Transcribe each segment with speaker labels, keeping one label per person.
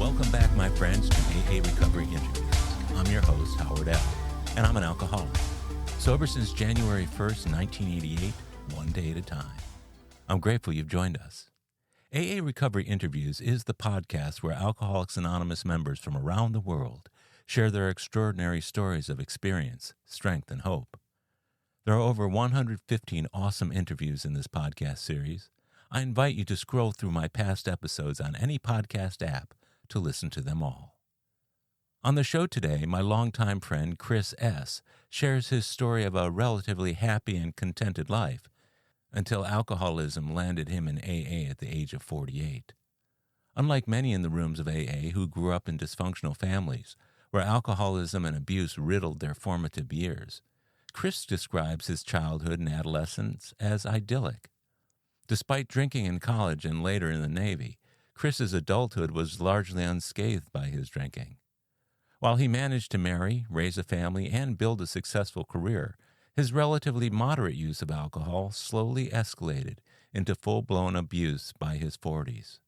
Speaker 1: Welcome back, my friends, to AA Recovery Interviews. I'm your host, Howard L., and I'm an alcoholic. Sober since January 1st, 1988, one day at a time. I'm grateful you've joined us. AA Recovery Interviews is the podcast where Alcoholics Anonymous members from around the world share their extraordinary stories of experience, strength, and hope. There are over 115 awesome interviews in this podcast series. I invite you to scroll through my past episodes on any podcast app to listen to them all. On the show today, my longtime friend Chris S. shares his story of a relatively happy and contented life until alcoholism landed him in AA at the age of 48. Unlike many in the rooms of AA who grew up in dysfunctional families where alcoholism and abuse riddled their formative years, Chris describes his childhood and adolescence as idyllic. Despite drinking in college and later in the Navy, Chris's adulthood was largely unscathed by his drinking. While he managed to marry, raise a family, and build a successful career, his relatively moderate use of alcohol slowly escalated into full-blown abuse by his 40s.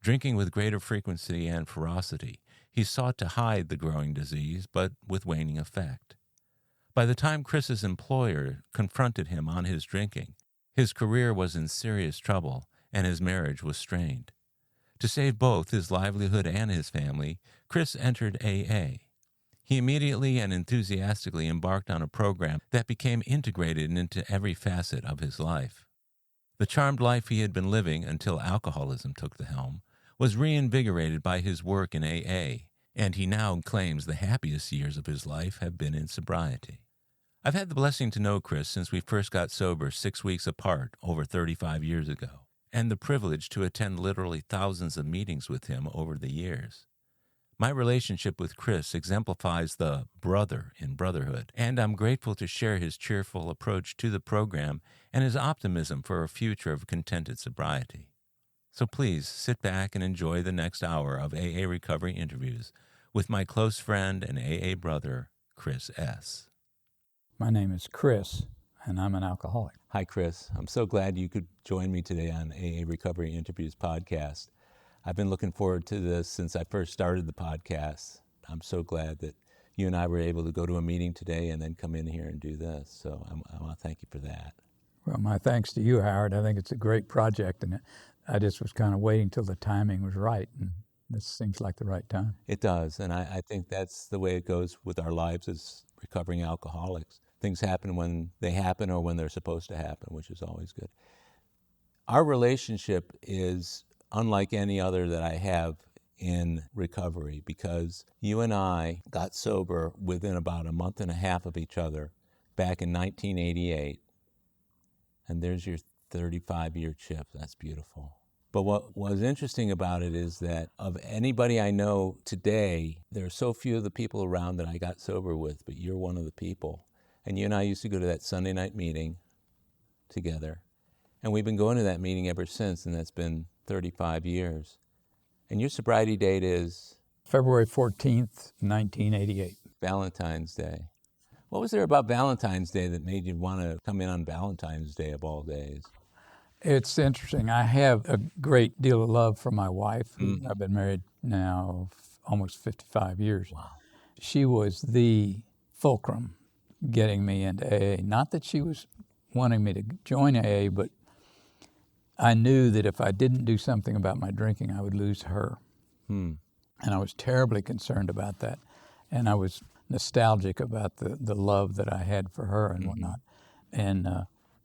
Speaker 1: Drinking with greater frequency and ferocity, he sought to hide the growing disease, but with waning effect. By the time Chris's employer confronted him on his drinking, his career was in serious trouble and his marriage was strained. To save both his livelihood and his family, Chris entered AA. He immediately and enthusiastically embarked on a program that became integrated into every facet of his life. The charmed life he had been living until alcoholism took the helm was reinvigorated by his work in AA, and he now claims the happiest years of his life have been in sobriety. I've had the blessing to know Chris since we first got sober 6 weeks apart over 35 years ago, and the privilege to attend literally thousands of meetings with him over the years. My relationship with Chris exemplifies the brother in brotherhood, and I'm grateful to share his cheerful approach to the program and his optimism for a future of contented sobriety. So please sit back and enjoy the next hour of AA Recovery Interviews with my close friend and AA brother, Chris S.
Speaker 2: My name is Chris, and I'm an alcoholic.
Speaker 1: Hi, Chris. I'm so glad you could join me today on AA Recovery Interviews podcast. I've been looking forward to this since I first started the podcast. I'm so glad that you and I were able to go to a meeting today and then come in here and do this. So I want to thank you for that.
Speaker 2: Well, my thanks to you, Howard. I think it's a great project, and I just was kind of waiting till the timing was right, and this seems like the right time.
Speaker 1: It does, and I think that's the way it goes with our lives as recovering alcoholics. Things happen when they happen or when they're supposed to happen, which is always good. Our relationship is unlike any other that I have in recovery because you and I got sober within about a month and a half of each other back in 1988. And there's your 35-year chip. That's beautiful. But what was interesting about it is that of anybody I know today, there are so few of the people around that I got sober with, but you're one of the people. And you and I used to go to that Sunday night meeting together. And we've been going to that meeting ever since, and that's been 35 years. And your sobriety date is?
Speaker 2: February 14th, 1988.
Speaker 1: Valentine's Day. What was there about Valentine's Day that made you want to come in on Valentine's Day of all days?
Speaker 2: It's interesting. I have a great deal of love for my wife. I've been married now almost 55 years.
Speaker 1: Wow.
Speaker 2: She was the fulcrum getting me into AA. Not that she was wanting me to join AA, but I knew that if I didn't do something about my drinking, I would lose her. And I was terribly concerned about that. And I was nostalgic about the love that I had for her and whatnot. And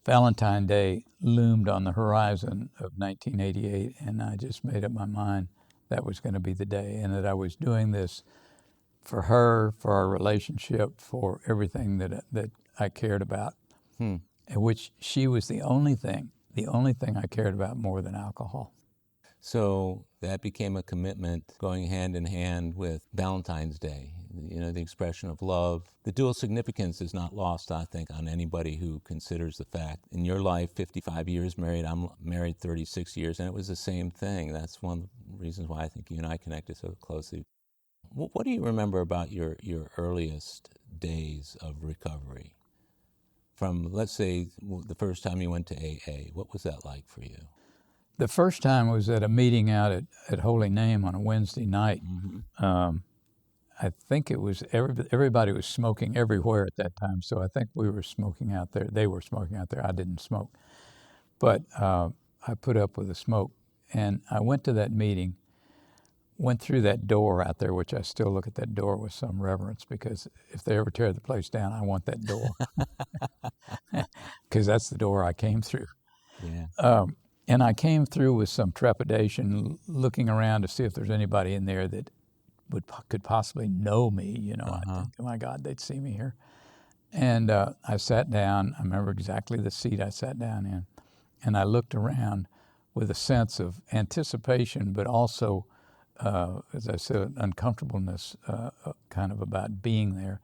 Speaker 2: Valentine's Day loomed on the horizon of 1988, and I just made up my mind that was going to be the day, and that I was doing this for her, for our relationship, for everything that I cared about, in which she was the only thing I cared about more than alcohol.
Speaker 1: So that became a commitment going hand in hand with Valentine's Day, you know, the expression of love. The dual significance is not lost, I think, on anybody who considers the fact. In your life, 55 years married, I'm married 36 years, and it was the same thing. That's one of the reasons why I think you and I connected so closely. What do you remember about your earliest days of recovery? From, let's say, the first time you went to AA, what was that like for you?
Speaker 2: The first time was at a meeting out at Holy Name on a Wednesday night. I think it was everybody was smoking everywhere at that time, so I think we were smoking out there. They were smoking out there. I didn't smoke. But I put up with the smoke, and I went to that meeting, went through that door out there, which I still look at that door with some reverence, because if they ever tear the place down, I want that door, because that's the door I came through.
Speaker 1: Yeah.
Speaker 2: And I came through with some trepidation, looking around to see if there's anybody in there that could possibly know me. You know, I think, oh my God, they'd see me here. And I sat down. I remember exactly the seat I sat down in. And I looked around with a sense of anticipation, but also, as I said, uncomfortableness kind of about being there.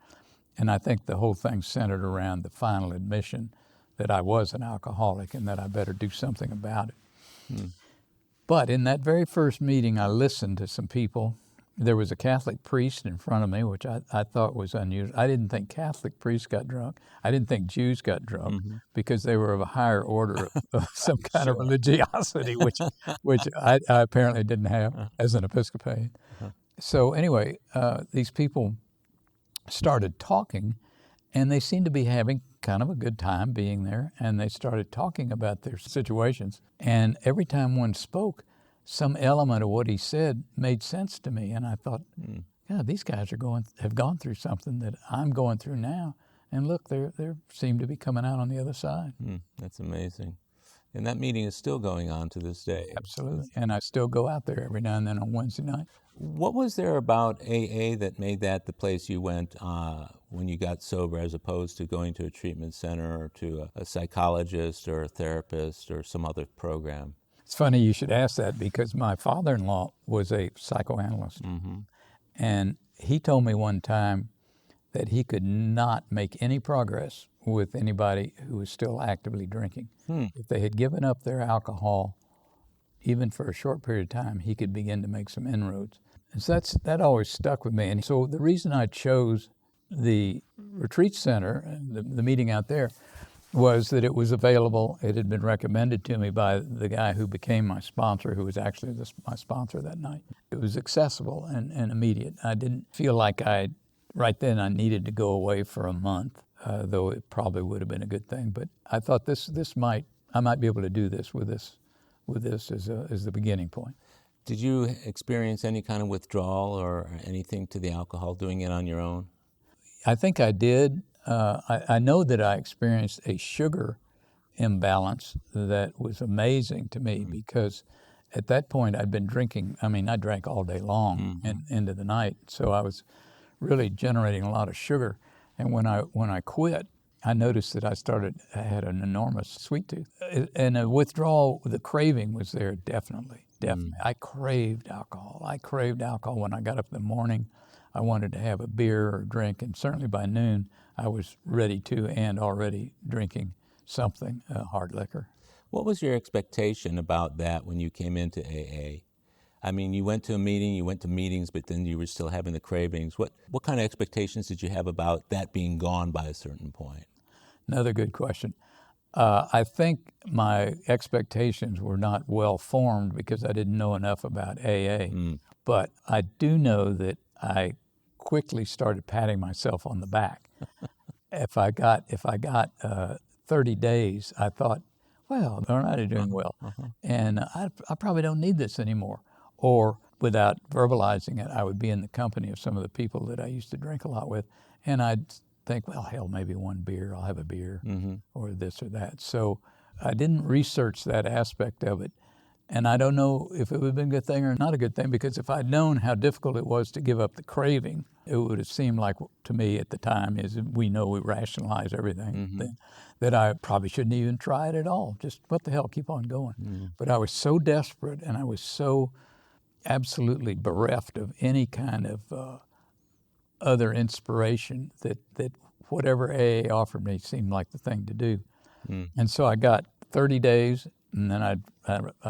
Speaker 2: And I think the whole thing centered around the final admission that I was an alcoholic and that I better do something about it. But in that very first meeting, I listened to some people. There was a Catholic priest in front of me, which I thought was unusual. I didn't think Catholic priests got drunk. I didn't think Jews got drunk because they were of a higher order of some kind of religiosity, which I apparently didn't have as an Episcopalian. So anyway, these people started talking, and they seemed to be having kind of a good time being there, and they started talking about their situations. And every time one spoke, some element of what he said made sense to me, and I thought, yeah, these guys have gone through something that I'm going through now, and look, they seem to be coming out on the other side.
Speaker 1: That's amazing. And that meeting is still going on to this day.
Speaker 2: Absolutely, and I still go out there every now and then on Wednesday night.
Speaker 1: What was there about AA that made that the place you went when you got sober, as opposed to going to a treatment center or to a psychologist or a therapist or some other program?
Speaker 2: It's funny you should ask that, because my father-in-law was a psychoanalyst. And he told me one time that he could not make any progress with anybody who was still actively drinking. If they had given up their alcohol, even for a short period of time, he could begin to make some inroads. And so that always stuck with me. And so the reason I chose the retreat center, the meeting out there, was that it was available. It had been recommended to me by the guy who became my sponsor, who was actually my sponsor that night. It was accessible and immediate. I didn't feel like right then I needed to go away for a month, though it probably would have been a good thing. But I thought I might be able to do this with this as the beginning point.
Speaker 1: Did you experience any kind of withdrawal or anything to the alcohol, doing it on your own?
Speaker 2: I think I did. I know that I experienced a sugar imbalance that was amazing to me, because at that point I'd been drinking. I mean, I drank all day long and into the night, so I was really generating a lot of sugar. And when I quit, I noticed that I had an enormous sweet tooth. And a withdrawal, the craving was there, definitely. I craved alcohol. When I got up in the morning. I wanted to have a beer or a drink, and certainly by noon I was ready to and already drinking something, hard liquor.
Speaker 1: What was your expectation about that when you came into AA? I mean, you went to a meeting, you went to meetings, but then you were still having the cravings. What kind of expectations did you have about that being gone by a certain point?
Speaker 2: Another good question. I think my expectations were not well formed because I didn't know enough about AA. But I do know that I quickly started patting myself on the back. If I got 30 days, I thought, well, I'm already doing well, and I probably don't need this anymore. Or without verbalizing it, I would be in the company of some of the people that I used to drink a lot with, and I'd think, well, hell, maybe one beer, I'll have a beer, or this or that. So I didn't research that aspect of it. And I don't know if it would have been a good thing or not a good thing, because if I'd known how difficult it was to give up the craving, it would have seemed like, to me at the time, we rationalize everything, that I probably shouldn't even try it at all. Just what the hell, keep on going. But I was so desperate, and I was so absolutely bereft of any kind of other inspiration that whatever AA offered me seemed like the thing to do. And so I got 30 days, and then I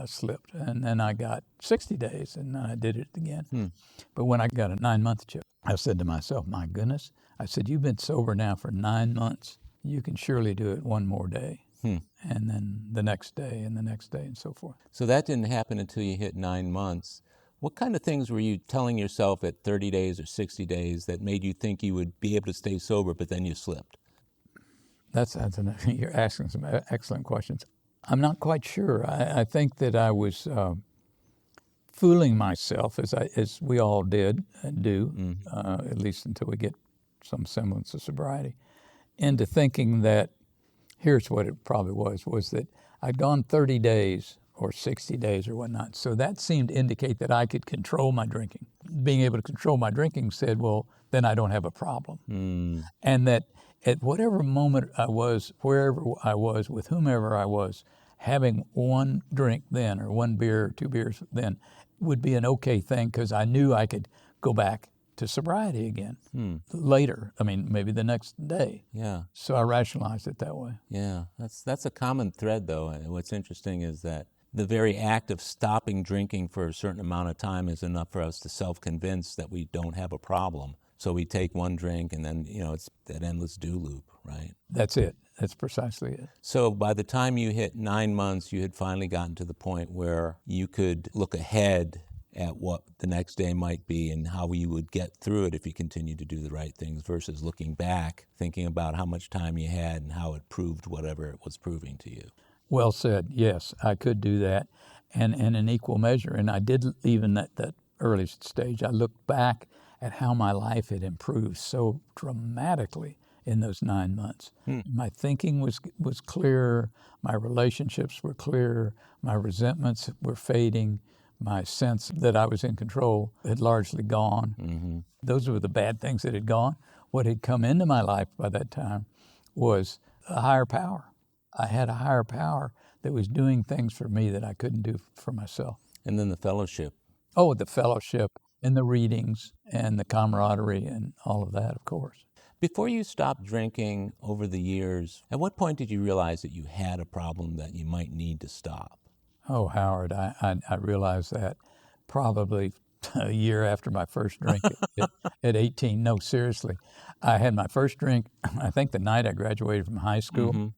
Speaker 2: slipped. And then I got 60 days, and then I did it again. But when I got a 9-month check, I said to myself, my goodness, I said, you've been sober now for 9 months. You can surely do it one more day. and then the next day and the next day and so forth.
Speaker 1: So that didn't happen until you hit 9 months. What kind of things were you telling yourself at 30 days or 60 days that made you think you would be able to stay sober, but then you slipped?
Speaker 2: You're asking some excellent questions. I'm not quite sure. I think that I was fooling myself, as we all did and do, at least until we get some semblance of sobriety, into thinking that, here's what it probably was that I'd gone 30 days or 60 days or whatnot. So that seemed to indicate that I could control my drinking. Being able to control my drinking said, well, then I don't have a problem. And that at whatever moment I was, wherever I was, with whomever I was, having one drink then or one beer or two beers then would be an okay thing because I knew I could go back to sobriety again later. I mean, maybe the next day.
Speaker 1: Yeah.
Speaker 2: So I rationalized it that way.
Speaker 1: Yeah, that's a common thread, though. And what's interesting is that the very act of stopping drinking for a certain amount of time is enough for us to self-convince that we don't have a problem. So we take one drink and then, it's that endless do loop, right?
Speaker 2: That's it. That's precisely it.
Speaker 1: So by the time you hit 9 months, you had finally gotten to the point where you could look ahead at what the next day might be and how you would get through it if you continued to do the right things versus looking back, thinking about how much time you had and how it proved whatever it was proving to you.
Speaker 2: Well said. Yes, I could do that, and in equal measure. And I did, even at that early stage, I looked back at how my life had improved so dramatically in those 9 months. My thinking was clearer, my relationships were clearer, my resentments were fading, my sense that I was in control had largely gone. Those were the bad things that had gone. What had come into my life by that time was a higher power. I had a higher power that was doing things for me that I couldn't do for myself.
Speaker 1: And then the fellowship.
Speaker 2: Oh, the fellowship and the readings and the camaraderie and all of that, of course.
Speaker 1: Before you stopped drinking over the years, at what point did you realize that you had a problem that you might need to stop?
Speaker 2: Oh, Howard, I realized that probably a year after my first drink at 18. No, seriously. I had my first drink, I think the night I graduated from high school,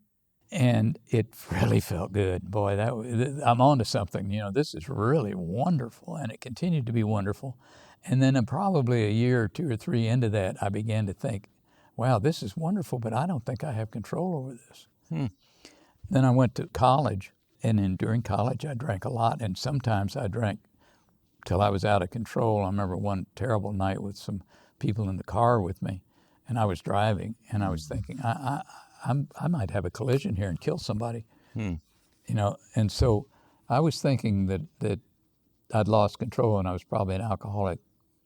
Speaker 2: and it really felt good. Boy, I'm on to something. This is really wonderful, and it continued to be wonderful. And then probably a year or two or three into that, I began to think, wow, this is wonderful, but I don't think I have control over this. Then I went to college, and during college I drank a lot, and sometimes I drank till I was out of control. I remember one terrible night with some people in the car with me, and I was driving, and I was thinking, I might have a collision here and kill somebody, And so I was thinking that I'd lost control, and I was probably an alcoholic,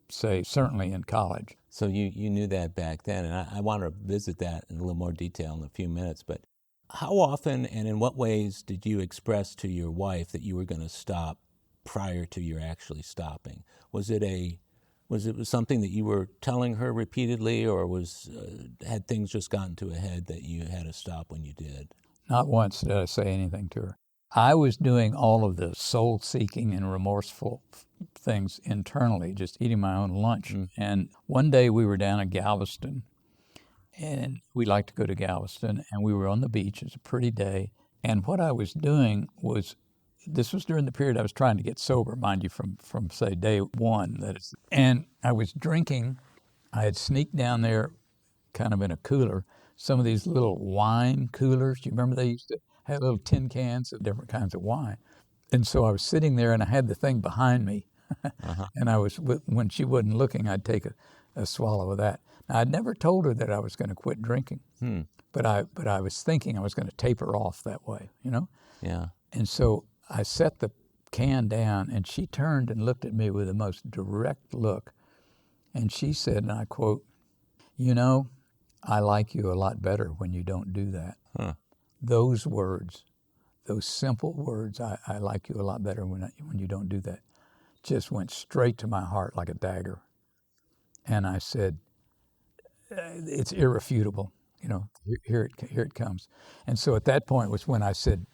Speaker 2: say, certainly in college.
Speaker 1: So you knew that back then, and I want to visit that in a little more detail in a few minutes. But how often and in what ways did you express to your wife that you were going to stop prior to your actually stopping? Was it something that you were telling her repeatedly, or had things just gotten to a head that you had to stop when you did?
Speaker 2: Not once did I say anything to her. I was doing all of the soul-seeking and remorseful things internally, just eating my own lunch. And one day we were down in Galveston, and we like to go to Galveston, and we were on the beach. It was a pretty day. And what I was doing was, this was during the period I was trying to get sober, mind you, from say, day one. And I was drinking. I had sneaked down there kind of in a cooler, some of these little wine coolers. You remember they used to have little tin cans of different kinds of wine. And so I was sitting there, and I had the thing behind me. And I was, when she wasn't looking, I'd take a swallow of that. Now, I'd never told her that I was going to quit drinking, but I was thinking I was going to taper off that way,
Speaker 1: Yeah.
Speaker 2: And so I set the can down, and she turned and looked at me with the most direct look, and she said, and I quote, I like you a lot better when you don't do that. Those words, those simple words, I like you a lot better when you don't do that, just went straight to my heart like a dagger. And I said, it's irrefutable, here it comes. And so at that point was when I said,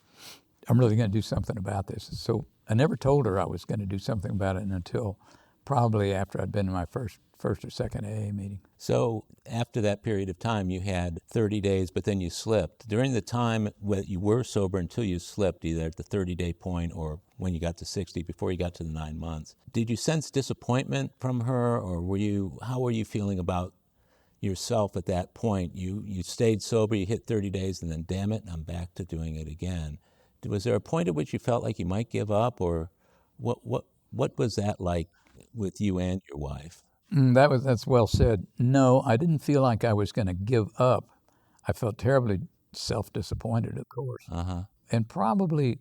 Speaker 2: I'm really going to do something about this. So I never told her I was going to do something about it until probably after I'd been in my first or second AA meeting.
Speaker 1: So after that period of time, you had 30 days, but then you slipped. During the time when you were sober until you slipped, either at the 30-day point or when you got to 60, before you got to the 9 months, did you sense disappointment from her, or how were you feeling about yourself at that point? You stayed sober, you hit 30 days, and then, damn it, I'm back to doing it again. Was there a point at which you felt like you might give up, or what was that like with you and your wife?
Speaker 2: That's well said. No, I didn't feel like I was going to give up. I felt terribly self-disappointed, of course, and probably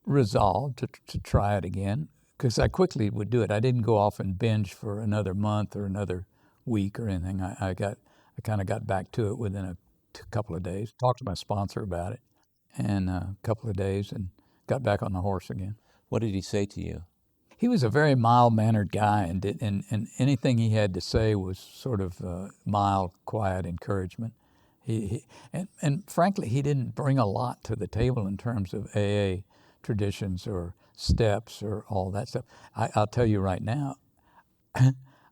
Speaker 2: resolved to try it again, because I quickly would do it. I didn't go off and binge for another month or another week or anything. I kind of got back to it within a couple of days. Talked to my sponsor about it, and a couple of days, and got back on the horse again.
Speaker 1: What did he say to you?
Speaker 2: He was a very mild-mannered guy, and anything he had to say was sort of mild, quiet encouragement. And frankly, he didn't bring a lot to the table in terms of AA traditions or steps or all that stuff. I'll tell you right now,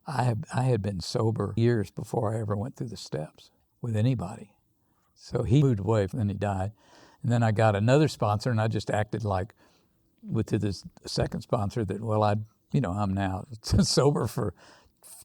Speaker 2: I had been sober years before I ever went through the steps with anybody. So he moved away, and then he died. And then I got another sponsor, and I just acted like, with this second sponsor, that, well, I'm now sober for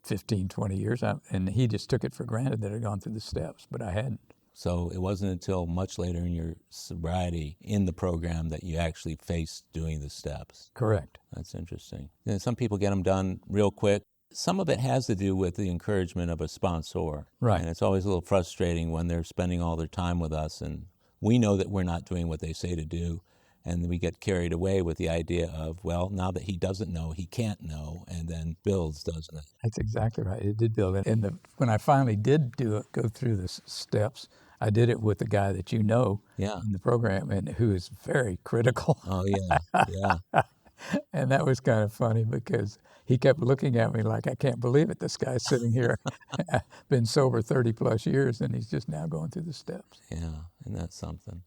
Speaker 2: 15, 20 years, and he just took it for granted that I'd gone through the steps, but I hadn't.
Speaker 1: So it wasn't until much later in your sobriety in the program that you actually faced doing the steps.
Speaker 2: Correct.
Speaker 1: That's interesting. And some people get them done real quick. Some of it has to do with the encouragement of a sponsor.
Speaker 2: Right.
Speaker 1: And it's always a little frustrating when they're spending all their time with us, and we know that we're not doing what they say to do. And we get carried away with the idea of, well, now that he doesn't know, he can't know, and then builds, doesn't it?
Speaker 2: That's exactly right. It did build. And when I finally did go through the steps, I did it with the guy that in the program, and who is very critical.
Speaker 1: Oh, yeah.
Speaker 2: And that was kind of funny, because he kept looking at me like, I can't believe it. This guy's sitting here, been sober 30 plus years, and he's just now going through the steps.
Speaker 1: Yeah, and that's something.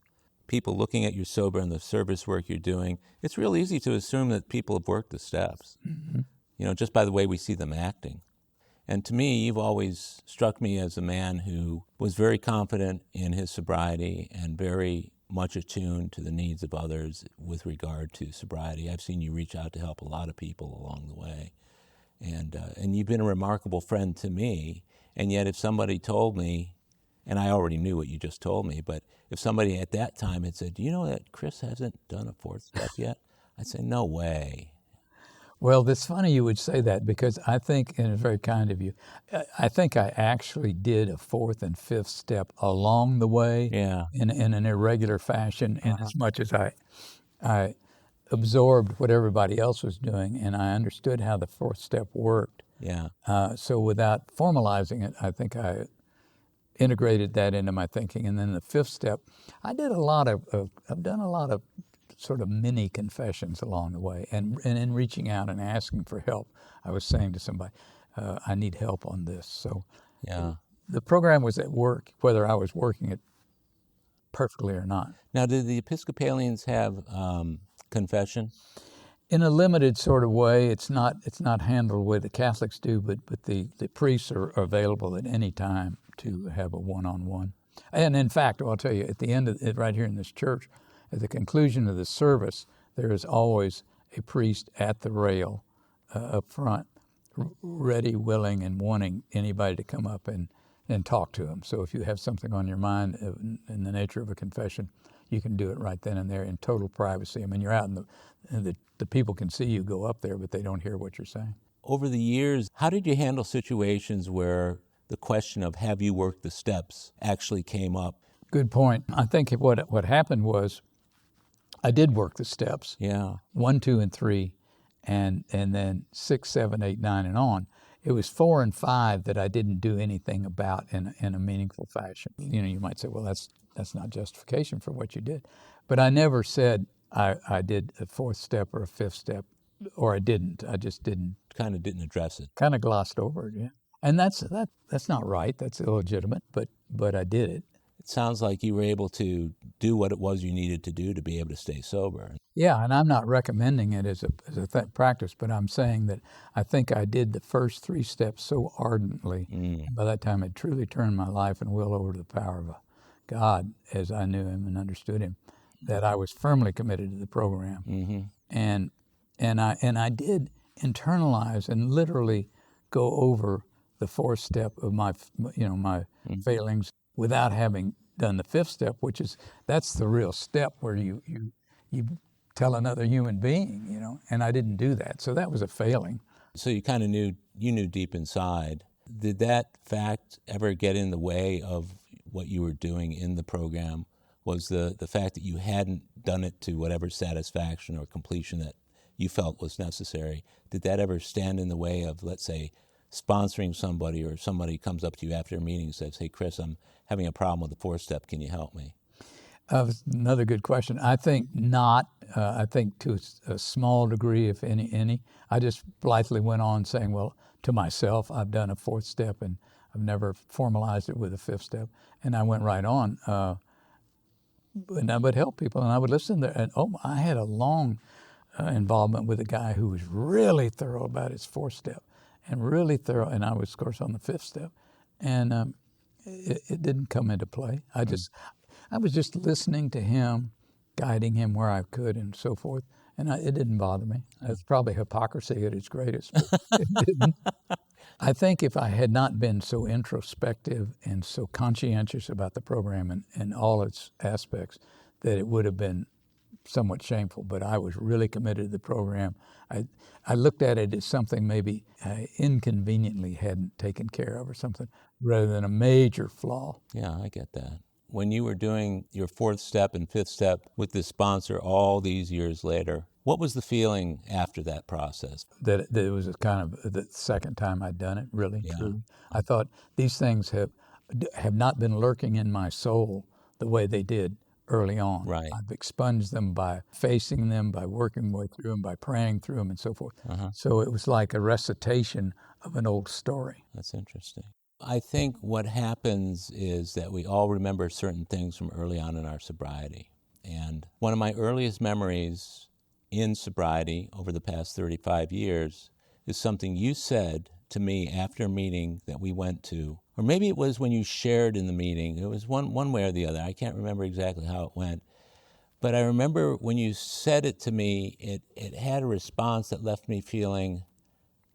Speaker 1: People looking at you sober and the service work you're doing, it's real easy to assume that people have worked the steps, just by the way we see them acting. And to me, you've always struck me as a man who was very confident in his sobriety and very much attuned to the needs of others with regard to sobriety. I've seen you reach out to help a lot of people along the way. And you've been a remarkable friend to me. And yet if somebody told me, and I already knew what you just told me, but if somebody at that time had said, do you know that Chris hasn't done a fourth step yet? I'd say, no way.
Speaker 2: Well, it's funny you would say that, because I think, and it's very kind of you, I think I actually did a fourth and fifth step along the way, in an irregular fashion, and as much as I absorbed what everybody else was doing, and I understood how the fourth step worked. So without formalizing it, I think I integrated that into my thinking. And then the fifth step, I've done a lot of sort of mini confessions along the way, and in reaching out and asking for help, I was saying to somebody, I need help on this. So the program was at work, whether I was working it perfectly or not.
Speaker 1: Now, did the Episcopalians have confession?
Speaker 2: In a limited sort of way. It's not handled the way the Catholics do, but the priests are available at any time to have a one-on-one. And in fact, I'll tell you, at the end of it, right here in this church, at the conclusion of the service, there is always a priest at the rail up front, ready, willing, and wanting anybody to come up and talk to him. So if you have something on your mind in the nature of a confession, you can do it right then and there in total privacy. I mean, you're out in the people can see you go up there, but they don't hear what you're saying.
Speaker 1: Over the years, how did you handle situations where the question of have you worked the steps actually came up?
Speaker 2: Good point. I think what happened was I did work the steps. 1, 2, and 3, and then 6, 7, 8, 9, and on. It was 4 and 5 that I didn't do anything about in a meaningful fashion. You might say, well, that's not justification for what you did. But I never said I did a fourth step or a fifth step, or I didn't. I just didn't.
Speaker 1: Kind of didn't address it.
Speaker 2: Kind of glossed over it, yeah. And that's not right. That's illegitimate, but I did it.
Speaker 1: It sounds like you were able to do what it was you needed to do to be able to stay sober.
Speaker 2: Yeah, and I'm not recommending it as a practice, but I'm saying that I think I did the first 3 steps so ardently. And by that time, I'd truly turned my life and will over to the power of God as I knew Him and understood Him, that I was firmly committed to the program. And I did internalize and literally go over the 4th step of my failings without having done the 5th step, that's the real step where you tell another human being, and I didn't do that. So that was a failing.
Speaker 1: So you kind of knew deep inside. Did that fact ever get in the way of what you were doing in the program? Was the fact that you hadn't done it to whatever satisfaction or completion that you felt was necessary, did that ever stand in the way of, let's say, sponsoring somebody, or somebody comes up to you after a meeting and says, "Hey, Chris, I'm having a problem with the 4th step. Can you help me?"
Speaker 2: Another good question. I think not. I think to a small degree, if any. I just blithely went on saying, well, to myself, I've done a 4th step and I've never formalized it with a 5th step. And I went right on. And I would help people and I would listen there. And I had a long involvement with a guy who was really thorough about his 4th step and really thorough. And I was, of course, on the 5th step. And it didn't come into play. I was just listening to him, guiding him where I could and so forth. And it didn't bother me. That's probably hypocrisy at its greatest, but it didn't. I think if I had not been so introspective and so conscientious about the program and all its aspects, that it would have been somewhat shameful. But I was really committed to the program. I looked at it as something maybe I inconveniently hadn't taken care of or something, rather than a major flaw.
Speaker 1: Yeah, I get that. When you were doing your 4th step and 5th step with this sponsor all these years later, what was the feeling after that process?
Speaker 2: That it was kind of the second time I'd done it, really,
Speaker 1: Yeah.
Speaker 2: truly. I thought these things have not been lurking in my soul the way they did early on.
Speaker 1: Right.
Speaker 2: I've expunged them by facing them, by working my way through them, by praying through them, and so forth. So it was like a recitation of an old story.
Speaker 1: That's interesting. I think what happens is that we all remember certain things from early on in our sobriety. And one of my earliest memories in sobriety over the past 35 years is something you said to me after a meeting that we went to. Or maybe it was when you shared in the meeting. It was one way or the other. I can't remember exactly how it went. But I remember when you said it to me, it had a response that left me feeling,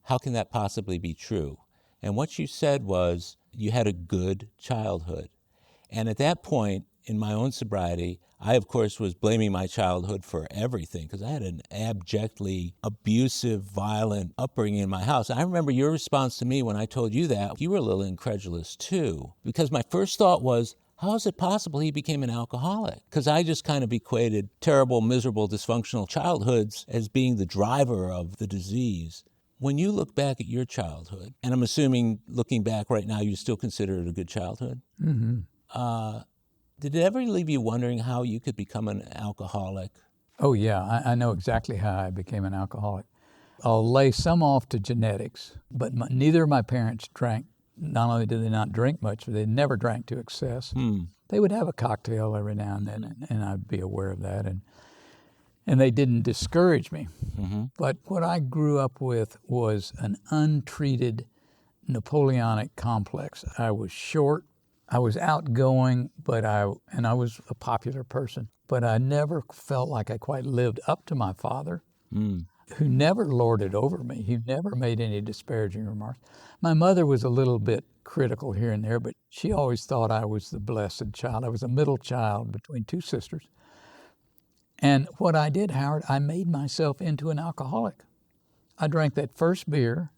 Speaker 1: how can that possibly be true? And what you said was you had a good childhood. And at that point in my own sobriety, I, of course, was blaming my childhood for everything because I had an abjectly abusive, violent upbringing in my house. I remember your response to me when I told you that. You were a little incredulous, too, because my first thought was, how is it possible he became an alcoholic? Because I just kind of equated terrible, miserable, dysfunctional childhoods as being the driver of the disease. When you look back at your childhood, and I'm assuming looking back right now, you still consider it a good childhood, did it ever leave you wondering how you could become an alcoholic?
Speaker 2: Oh, yeah, I know exactly how I became an alcoholic. I'll lay some off to genetics, but neither of my parents drank. Not only did they not drink much, but they never drank to excess. They would have a cocktail every now and then, and I'd be aware of that. And they didn't discourage me. But what I grew up with was an untreated Napoleonic complex. I was short, I was outgoing, but I was a popular person. But I never felt like I quite lived up to my father, who never lorded over me. He never made any disparaging remarks. My mother was a little bit critical here and there, but she always thought I was the blessed child. I was a middle child between 2 sisters. And what I did, Howard, I made myself into an alcoholic. I drank that first beer,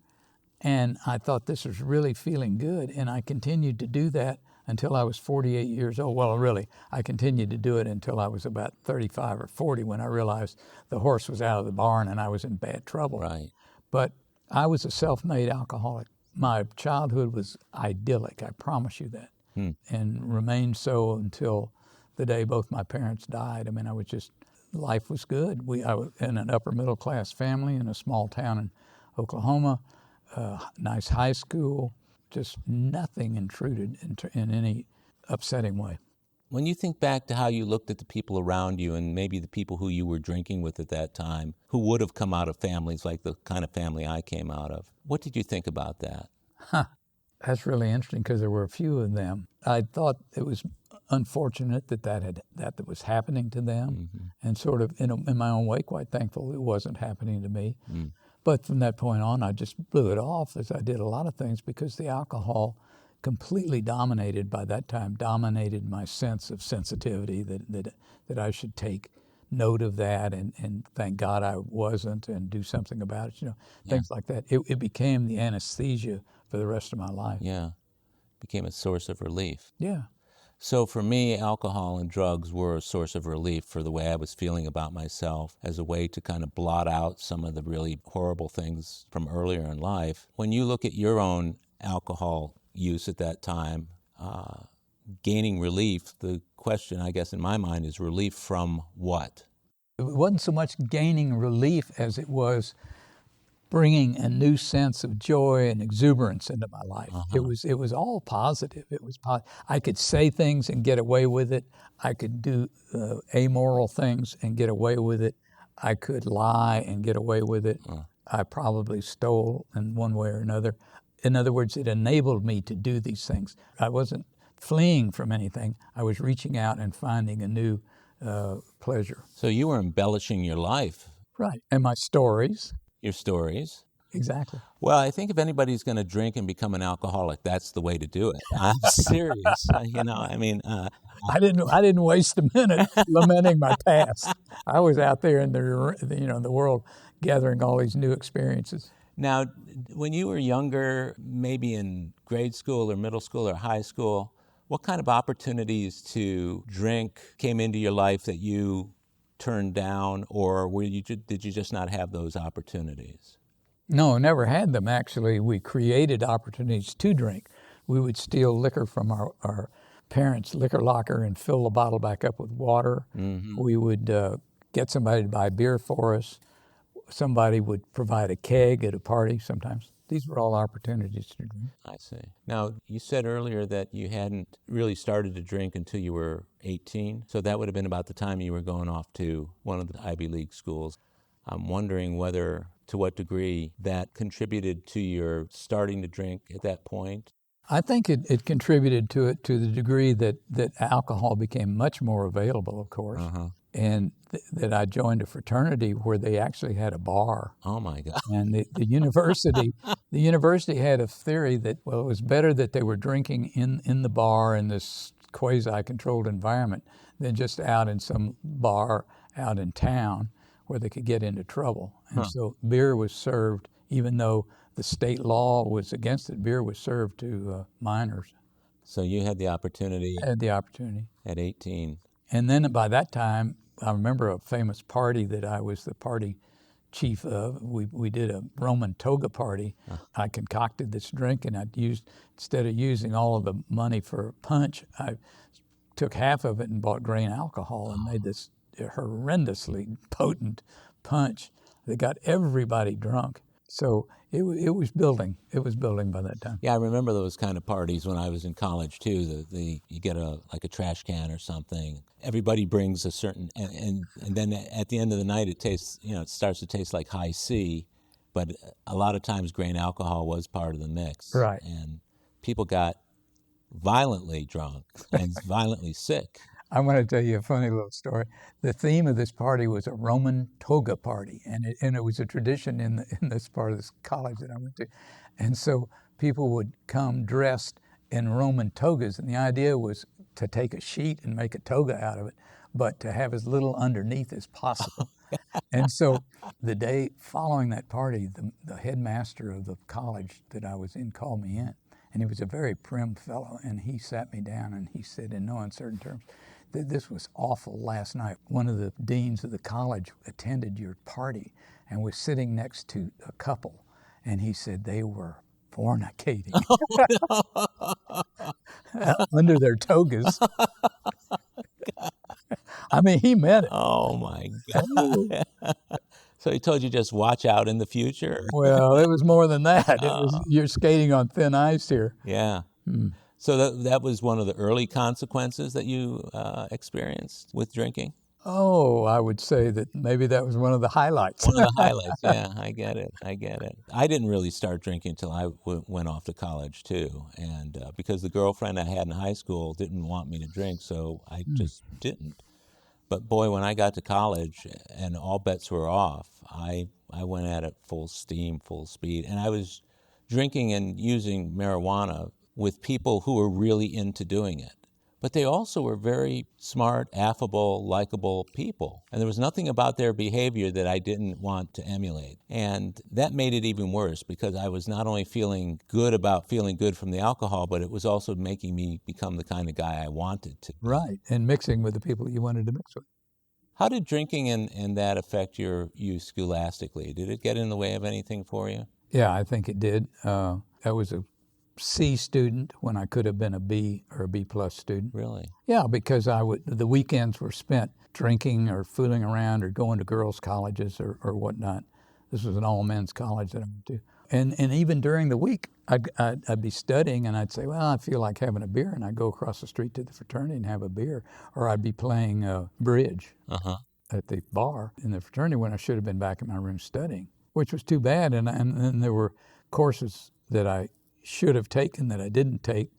Speaker 2: and I thought this was really feeling good, and I continued to do that until I was 48 years old. Well, really, I continued to do it until I was about 35 or 40 when I realized the horse was out of the barn and I was in bad trouble.
Speaker 1: Right.
Speaker 2: But I was a self-made alcoholic. My childhood was idyllic, I promise you that, and remained so until the day both my parents died. I mean, life was good. I was in an upper middle class family in a small town in Oklahoma, nice high school, just nothing intruded in any upsetting way.
Speaker 1: When you think back to how you looked at the people around you and maybe the people who you were drinking with at that time, who would have come out of families like the kind of family I came out of, what did you think about that?
Speaker 2: That's really interesting because there were a few of them. I thought it was unfortunate that was happening to them, and sort of in my own way, quite thankful it wasn't happening to me. But from that point on, I just blew it off, as I did a lot of things, because the alcohol completely dominated my sense of sensitivity, that I should take note of that and thank God I wasn't and do something about it, things like that. It became the anesthesia for the rest of my life.
Speaker 1: Yeah, became a source of relief.
Speaker 2: Yeah.
Speaker 1: So for me, alcohol and drugs were a source of relief for the way I was feeling about myself, as a way to kind of blot out some of the really horrible things from earlier in life. When you look at your own alcohol use at that time, gaining relief, the question, I guess, in my mind is relief from what?
Speaker 2: It wasn't so much gaining relief as it was bringing a new sense of joy and exuberance into my life. It was all positive. I could say things and get away with it. I could do amoral things and get away with it. I could lie and get away with it. I probably stole in one way or another. In other words, it enabled me to do these things. I wasn't fleeing from anything. I was reaching out and finding a new pleasure.
Speaker 1: So you were embellishing your life.
Speaker 2: Right. And my stories.
Speaker 1: Your stories.
Speaker 2: Exactly.
Speaker 1: Well, I think if anybody's going to drink and become an alcoholic, that's the way to do it. I'm serious. I
Speaker 2: didn't waste a minute lamenting my past. I was out there in the world gathering all these new experiences.
Speaker 1: Now, when you were younger, maybe in grade school or middle school or high school, what kind of opportunities to drink came into your life that you turned down, or did you just not have those opportunities?
Speaker 2: No, never had them, actually. We created opportunities to drink. We would steal liquor from our parents' liquor locker and fill the bottle back up with water. We would get somebody to buy beer for us. Somebody would provide a keg at a party sometimes. These were all opportunities to drink.
Speaker 1: I see. Now, you said earlier that you hadn't really started to drink until you were 18, so that would have been about the time you were going off to one of the Ivy League schools. I'm wondering to what degree that contributed to your starting to drink at that point.
Speaker 2: I think it contributed to it to the degree that alcohol became much more available, of course, and that I joined a fraternity where they actually had a bar.
Speaker 1: Oh my God!
Speaker 2: And the university had a theory that, well, it was better that they were drinking in the bar in this quasi-controlled environment than just out in some bar out in town where they could get into trouble. And so beer was served, even though the state law was against it. Beer was served to minors.
Speaker 1: So you had the opportunity.
Speaker 2: I had the opportunity.
Speaker 1: At 18.
Speaker 2: And then by that time, I remember a famous party that I was the party chief of. We did a Roman toga party. I concocted this drink, and instead of using all of the money for punch, I took half of it and bought grain alcohol and made this horrendously potent punch that got everybody drunk. So it was building. It was building by that time.
Speaker 1: Yeah, I remember those kind of parties when I was in college too. You get a trash can or something. Everybody brings a certain, and then at the end of the night it starts to taste like high C, but a lot of times grain alcohol was part of the mix.
Speaker 2: Right.
Speaker 1: And people got violently drunk and violently sick.
Speaker 2: I want to tell you a funny little story. The theme of this party was a Roman toga party, and it was a tradition in this part of this college that I went to. And so people would come dressed in Roman togas, and the idea was to take a sheet and make a toga out of it, but to have as little underneath as possible. And so the day following that party, the headmaster of the college that I was in called me in, and he was a very prim fellow, and he sat me down and he said in no uncertain terms, "This was awful last night. One of the deans of the college attended your party and was sitting next to a couple, and he said they were fornicating under their togas." I mean, he meant it.
Speaker 1: Oh my God. So he told you just watch out in the future?
Speaker 2: Well, it was more than that. It was, you're skating on thin ice here.
Speaker 1: Yeah. So that was one of the early consequences that you experienced with drinking?
Speaker 2: Oh, I would say that maybe that was one of the highlights.
Speaker 1: One of the highlights, yeah, I get it. I didn't really start drinking until I went off to college, too. And because the girlfriend I had in high school didn't want me to drink, so I just didn't. But boy, when I got to college and all bets were off, I went at it full steam, full speed. And I was drinking and using marijuana with people who were really into doing it. But they also were very smart, affable, likable people. And there was nothing about their behavior that I didn't want to emulate. And that made it even worse because I was not only feeling good about feeling good from the alcohol, but it was also making me become the kind of guy I wanted to.
Speaker 2: Right, and mixing with the people you wanted to mix with.
Speaker 1: How did drinking and that affect you scholastically? Did it get in the way of anything for you?
Speaker 2: Yeah, I think it did. I was a C student when I could have been a B or a B plus student.
Speaker 1: Really?
Speaker 2: Yeah, because the weekends were spent drinking or fooling around or going to girls' colleges or whatnot. This was an all-men's college that I went to. And even during the week, I'd be studying and I'd say, well, I feel like having a beer, and I'd go across the street to the fraternity and have a beer. Or I'd be playing bridge at the bar in the fraternity when I should have been back in my room studying, which was too bad. And then there were courses that I should have taken that I didn't take,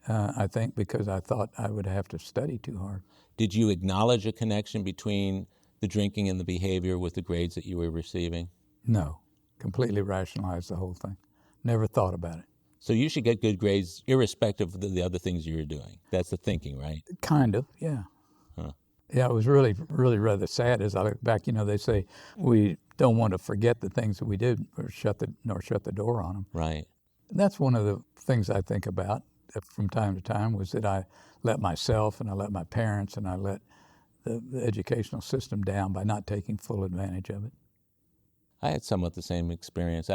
Speaker 2: I think, because I thought I would have to study too hard.
Speaker 1: Did you acknowledge a connection between the drinking and the behavior with the grades that you were receiving?
Speaker 2: No, completely rationalized the whole thing. Never thought about it.
Speaker 1: So you should get good grades irrespective of the other things you were doing. That's the thinking, right?
Speaker 2: Kind of, yeah.
Speaker 1: Huh.
Speaker 2: Yeah, it was really, really rather sad as I look back. You know, they say we don't want to forget the things that we did or shut the door on them.
Speaker 1: Right.
Speaker 2: That's one of the things I think about from time to time, was that I let myself and I let my parents and I let the educational system down by not taking full advantage of it.
Speaker 1: I had somewhat the same experience.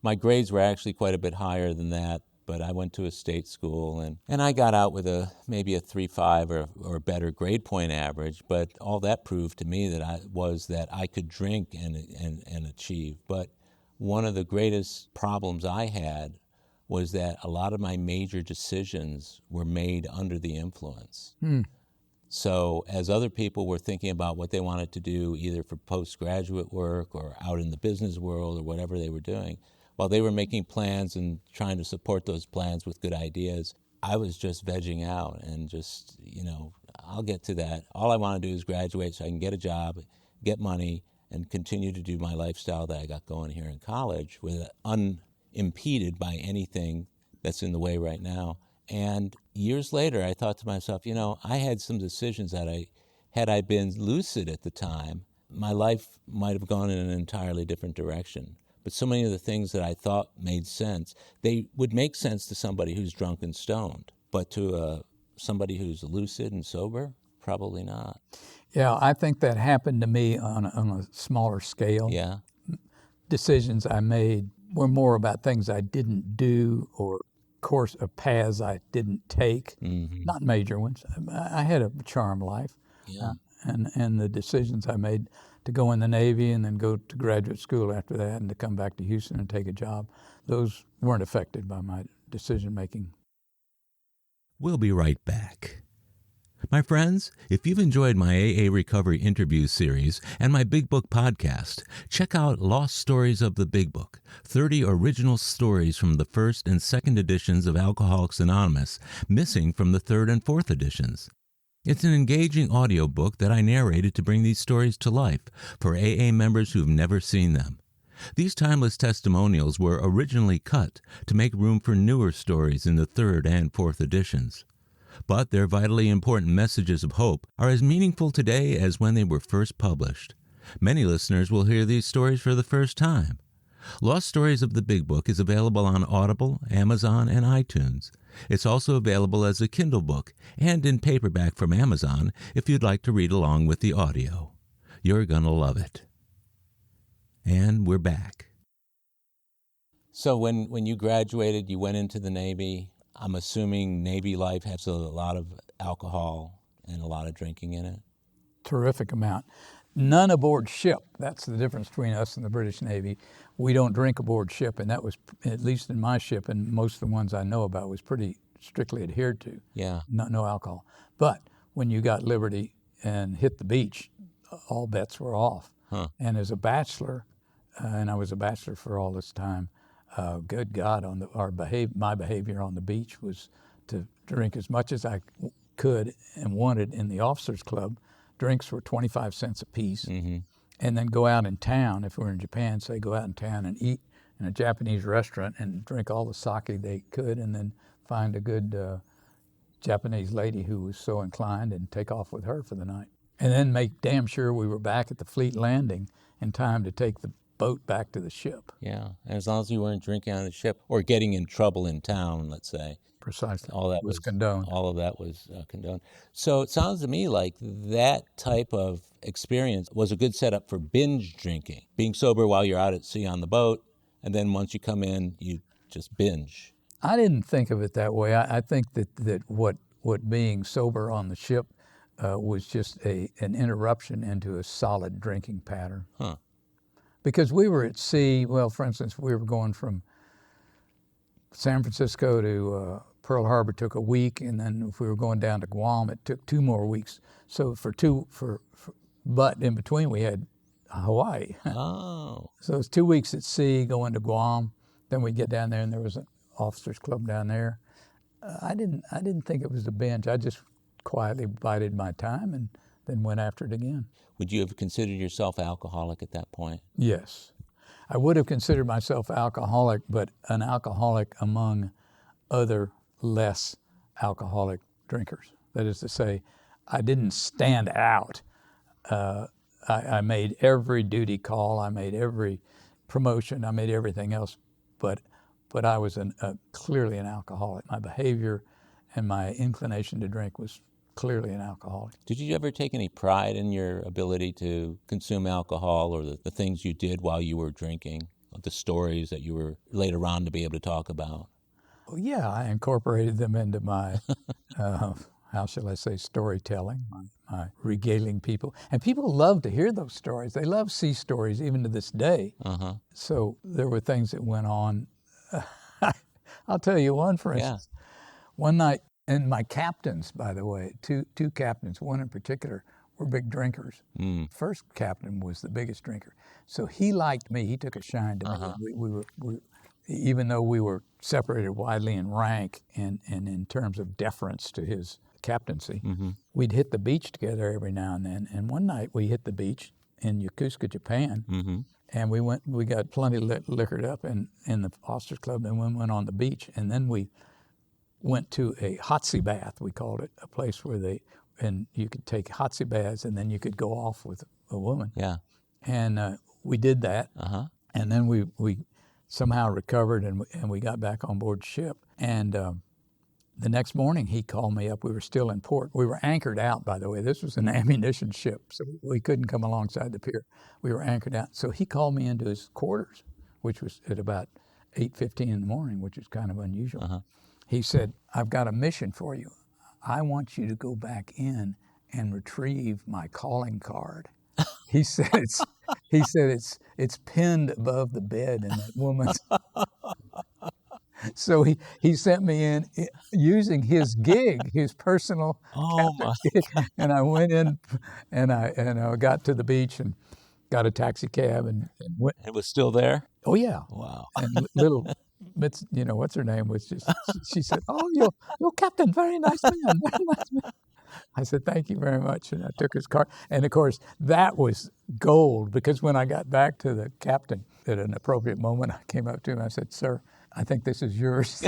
Speaker 1: My grades were actually quite a bit higher than that, but I went to a state school and I got out with maybe a 3.5 or better grade point average, but all that proved to me that I could drink and achieve. But one of the greatest problems I had was that a lot of my major decisions were made under the influence. So as other people were thinking about what they wanted to do, either for postgraduate work or out in the business world or whatever they were doing, while they were making plans and trying to support those plans with good ideas, I was just vegging out and just, I'll get to that. All I want to do is graduate so I can get a job, get money, and continue to do my lifestyle that I got going here in college with unimpeded by anything that's in the way right now. And years later, I thought to myself, I had some decisions that had I been lucid at the time, my life might have gone in an entirely different direction. But so many of the things that I thought made sense, they would make sense to somebody who's drunk and stoned. But to somebody who's lucid and sober, probably not.
Speaker 2: Yeah, I think that happened to me on a smaller scale.
Speaker 1: Yeah.
Speaker 2: Decisions I made were more about things I didn't do or course of paths I didn't take, not major ones. I had a charmed life.
Speaker 1: Yeah.
Speaker 2: And the decisions I made to go in the Navy and then go to graduate school after that and to come back to Houston and take a job, those weren't affected by my decision making.
Speaker 1: We'll be right back. My friends, if you've enjoyed my AA Recovery interview series and my Big Book podcast, check out Lost Stories of the Big Book, 30 original stories from the first and second editions of Alcoholics Anonymous, missing from the third and fourth editions. It's an engaging audiobook that I narrated to bring these stories to life for AA members who've never seen them. These timeless testimonials were originally cut to make room for newer stories in the third and fourth editions. But their vitally important messages of hope are as meaningful today as when they were first published. Many listeners will hear these stories for the first time. Lost Stories of the Big Book is available on Audible, Amazon, and iTunes. It's also available as a Kindle book and in paperback from Amazon if you'd like to read along with the audio. You're going to love it. And we're back. So when you graduated, you went into the Navy. I'm assuming Navy life has a lot of alcohol and a lot of drinking in it.
Speaker 2: Terrific amount. None aboard ship. That's the difference between us and the British Navy. We don't drink aboard ship, and that was, at least in my ship and most of the ones I know about, was pretty strictly adhered to.
Speaker 1: Yeah.
Speaker 2: No alcohol. But when you got liberty and hit the beach, all bets were off.
Speaker 1: Huh.
Speaker 2: And as a bachelor, and I was a bachelor for all this time, good God, my behavior on the beach was to drink as much as I could and wanted in the officers' club. Drinks were 25 cents a piece.
Speaker 1: Mm-hmm.
Speaker 2: And then go out in town, if we were in Japan, say go out in town and eat in a Japanese restaurant and drink all the sake they could, and then find a good Japanese lady who was so inclined and take off with her for the night. And then make damn sure we were back at the Fleet Landing in time to take the boat back to the ship.
Speaker 1: Yeah, and as long as you weren't drinking on the ship or getting in trouble in town, let's say.
Speaker 2: Precisely.
Speaker 1: All that
Speaker 2: was condoned.
Speaker 1: All of that was condoned. So it sounds to me like that type of experience was a good setup for binge drinking, being sober while you're out at sea on the boat, and then once you come in, you just binge.
Speaker 2: I didn't think of it that way. I think that what being sober on the ship was just an interruption into a solid drinking pattern.
Speaker 1: Huh.
Speaker 2: Because we were at sea, well, for instance, we were going from San Francisco to Pearl Harbor took a week, and then if we were going down to Guam, it took 2 more weeks. So but in between we had Hawaii.
Speaker 1: Oh.
Speaker 2: So it was 2 weeks at sea, going to Guam. Then we'd get down there, and there was an officers' club down there. I didn't think it was a binge. I just quietly bided my time and then went after it again.
Speaker 1: Would you have considered yourself alcoholic at that point?
Speaker 2: Yes. I would have considered myself alcoholic, but an alcoholic among other less alcoholic drinkers. That is to say, I didn't stand out. I made every duty call, I made every promotion, I made everything else, but I was clearly an alcoholic. My behavior and my inclination to drink was clearly an alcoholic.
Speaker 1: Did you ever take any pride in your ability to consume alcohol or the things you did while you were drinking, the stories that you were later on to be able to talk about?
Speaker 2: Well, yeah, I incorporated them into my, how shall I say, storytelling, my regaling people. And people love to hear those stories. They love sea stories even to this day.
Speaker 1: Uh-huh.
Speaker 2: So there were things that went on. I'll tell you one, for instance. Yeah. One night, and my captains, by the way, two captains, one in particular, were big drinkers. First captain was the biggest drinker. So he liked me. He took a shine to me. We were, even though we were separated widely in rank and in terms of deference to his captaincy, we'd hit the beach together every now and then. And one night we hit the beach in Yokosuka, Japan, and we got plenty liquored up in the officers' club, and we went on the beach. And then we went to a hotsie bath, we called it, a place where you could take hotsie baths and then you could go off with a woman.
Speaker 1: Yeah.
Speaker 2: And we did that. And then we somehow recovered and we got back on board ship. And the next morning he called me up. We were still in port. We were anchored out, by the way. This was an ammunition ship, so we couldn't come alongside the pier. We were anchored out. So he called me into his quarters, which was at about 8:15 in the morning, which is kind of unusual. He said, "I've got a mission for you. I want you to go back in and retrieve my calling card." He said it's pinned above the bed in that woman's. So he sent me in using his gig, his personal gig, and I went in and I got to the beach and got a taxi cab and went.
Speaker 1: It was still there?
Speaker 2: Oh yeah.
Speaker 1: Wow.
Speaker 2: And little. But what's her name was just. She said, "Oh, you're captain, very nice man, very nice man." I said, "Thank you very much," and I took his card. And of course, that was gold because when I got back to the captain at an appropriate moment, I came up to him. I said, "Sir, I think this is yours."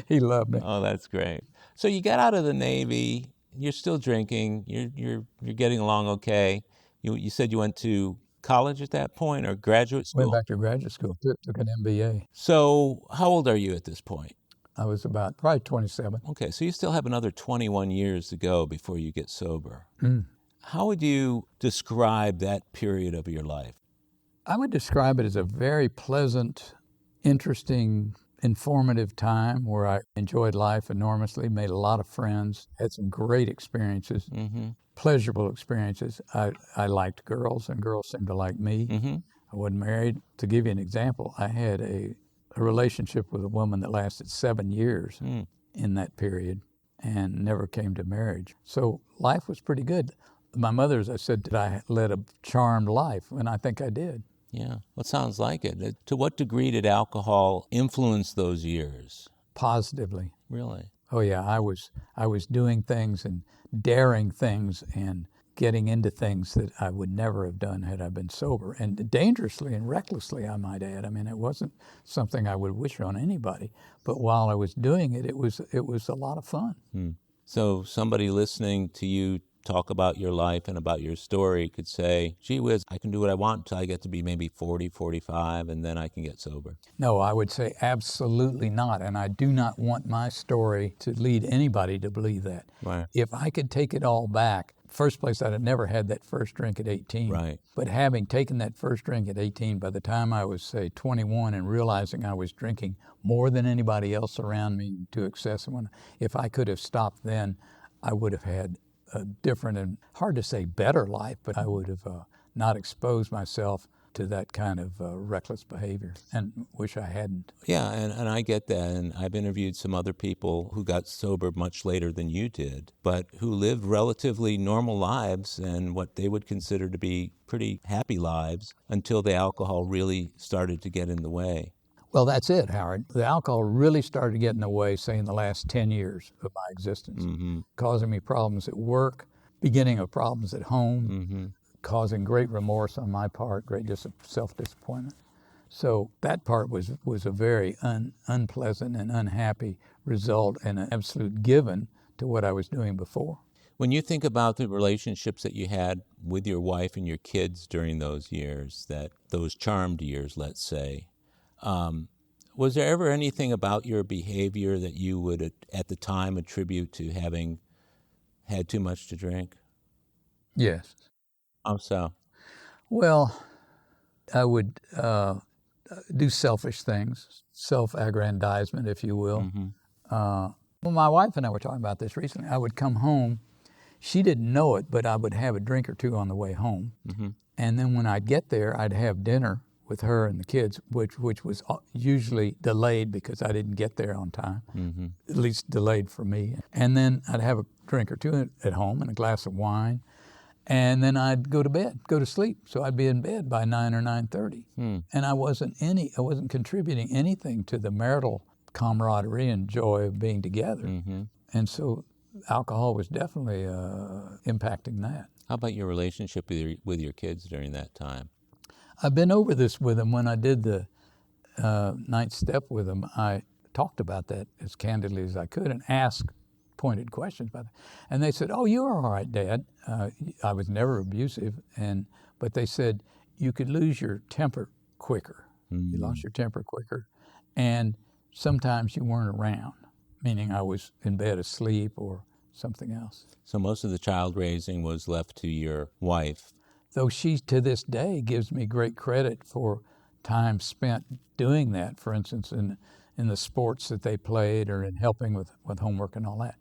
Speaker 2: He loved me.
Speaker 1: Oh, that's great. So you got out of the Navy. You're still drinking. You're getting along okay. You said you went to college at that point or graduate school?
Speaker 2: Went back to graduate school, took an MBA.
Speaker 1: So how old are you at this point?
Speaker 2: I was about probably 27.
Speaker 1: Okay, so you still have another 21 years to go before you get sober. How would you describe that period of your life?
Speaker 2: I would describe it as a very pleasant, interesting, informative time where I enjoyed life enormously, made a lot of friends, had some great experiences. Pleasurable experiences. I liked girls, and girls seemed to like me. I wasn't married. To give you an example, I had a a relationship with a woman that lasted 7 years in that period and never came to marriage. So life was pretty good. My mother, as I said, I led a charmed life, and I think I did.
Speaker 1: Yeah, well, it sounds like it. To what degree did alcohol influence those years?
Speaker 2: Positively.
Speaker 1: Really?
Speaker 2: Oh yeah, I was doing things and daring things and getting into things that I would never have done had I been sober, and dangerously and recklessly, I might add. I mean, it wasn't something I would wish on anybody, but while I was doing it, it was a lot of fun.
Speaker 1: So somebody listening to you talk about your life and about your story could say, gee whiz, I can do what I want until I get to be maybe 40, 45, and then I can get sober.
Speaker 2: No, I would say absolutely not, and I do not want my story to lead anybody to believe that.
Speaker 1: Right.
Speaker 2: If I could take it all back, first place, I'd have never had that first drink at 18.
Speaker 1: Right.
Speaker 2: But having taken that first drink at 18, by the time I was, say, 21 and realizing I was drinking more than anybody else around me to excess, if I could have stopped then, I would have had a different and, hard to say better life, but I would have not exposed myself to that kind of reckless behavior, and wish I hadn't.
Speaker 1: Yeah, and I get that, and I've interviewed some other people who got sober much later than you did, but who lived relatively normal lives and what they would consider to be pretty happy lives until the alcohol really started to get in the way.
Speaker 2: Well, that's it, Howard. The alcohol really started getting in the way, say, in the last 10 years of my existence, causing me problems at work, beginning of problems at home, causing great remorse on my part, great self-disappointment. So that part was a very unpleasant and unhappy result and an absolute given to what I was doing before.
Speaker 1: When you think about the relationships that you had with your wife and your kids during those years, those charmed years, let's say, was there ever anything about your behavior that you would at the time attribute to having had too much to drink?
Speaker 2: Yes.
Speaker 1: How so?
Speaker 2: Well, I would do selfish things, self-aggrandizement, if you will. Well, my wife and I were talking about this recently. I would come home. She didn't know it, but I would have a drink or two on the way home. And then when I'd get there, I'd have dinner with her and the kids, which was usually delayed because I didn't get there on time, at least delayed for me. And then I'd have a drink or two at home and a glass of wine. And then I'd go to bed, go to sleep. So I'd be in bed by 9 or 9:30. And I wasn't contributing anything to the marital camaraderie and joy of being together. And so alcohol was definitely impacting that.
Speaker 1: How about your relationship with your kids during that time?
Speaker 2: I've been over this with them. When I did the ninth step with them, I talked about that as candidly as I could and asked pointed questions about it. And they said, "Oh, you're all right, Dad." I was never abusive, but they said, "You could lose your temper quicker. You lost your temper quicker, and sometimes you weren't around," meaning I was in bed asleep or something else.
Speaker 1: So most of the child raising was left to your wife.
Speaker 2: Though she, to this day, gives me great credit for time spent doing that, for instance, in the sports that they played or in helping with homework and all that.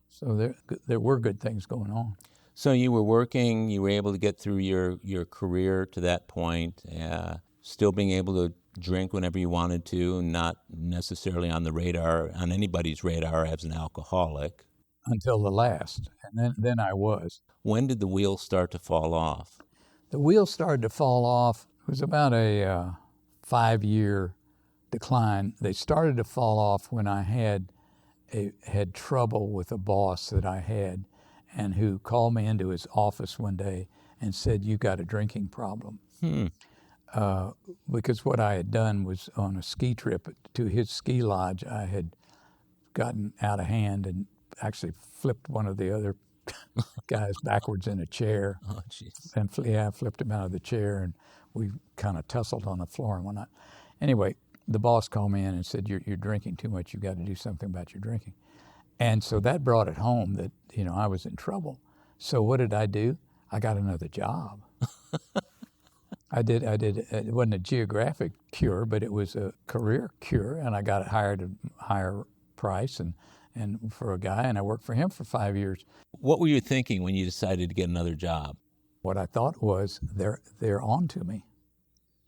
Speaker 2: So there were good things going on.
Speaker 1: So you were working, you were able to get through your career to that point, still being able to drink whenever you wanted to, not necessarily on anybody's radar as an alcoholic.
Speaker 2: Until the last, and then I was.
Speaker 1: When did the wheels start to fall off?
Speaker 2: The wheels started to fall off. It was about a 5-year decline. They started to fall off when I had trouble with a boss that I had, and who called me into his office one day and said, "You got a drinking problem." Because what I had done was, on a ski trip to his ski lodge, I had gotten out of hand and actually flipped one of the other guys backwards in a chair.
Speaker 1: Oh, jeez.
Speaker 2: And I flipped him out of the chair, and we kind of tussled on the floor and whatnot. Anyway, the boss called me in and said, you're drinking too much. You've got to do something about your drinking. And so that brought it home that, I was in trouble. So what did I do? I got another job. I did. It wasn't a geographic cure, but it was a career cure, and I got hired at a higher price and for a guy, and I worked for him for 5 years.
Speaker 1: What were you thinking when you decided to get another job?
Speaker 2: What I thought was, they're on to me.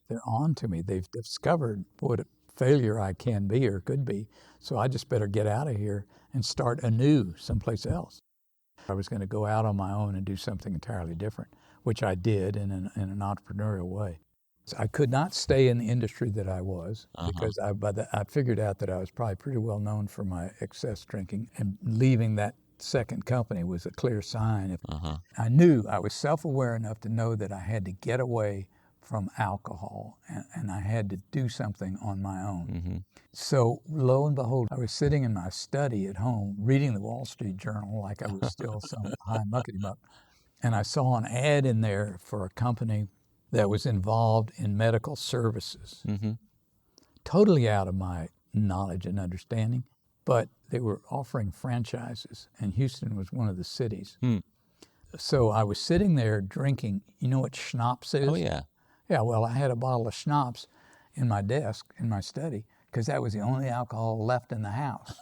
Speaker 2: They're on to me. They've discovered what a failure I can be or could be. So I just better get out of here and start anew someplace else. I was going to go out on my own and do something entirely different, which I did in an entrepreneurial way. I could not stay in the industry that I was because I figured out that I was probably pretty well known for my excess drinking, and leaving that second company was a clear sign. I knew I was self-aware enough to know that I had to get away from alcohol and I had to do something on my own. So lo and behold, I was sitting in my study at home reading the Wall Street Journal like I was still some high muckety-muck, and I saw an ad in there for a company that was involved in medical services. Totally out of my knowledge and understanding, but they were offering franchises, and Houston was one of the cities. So I was sitting there drinking. You know what schnapps is?
Speaker 1: Oh, yeah.
Speaker 2: Yeah, well, I had a bottle of schnapps in my desk, in my study, because that was the only alcohol left in the house.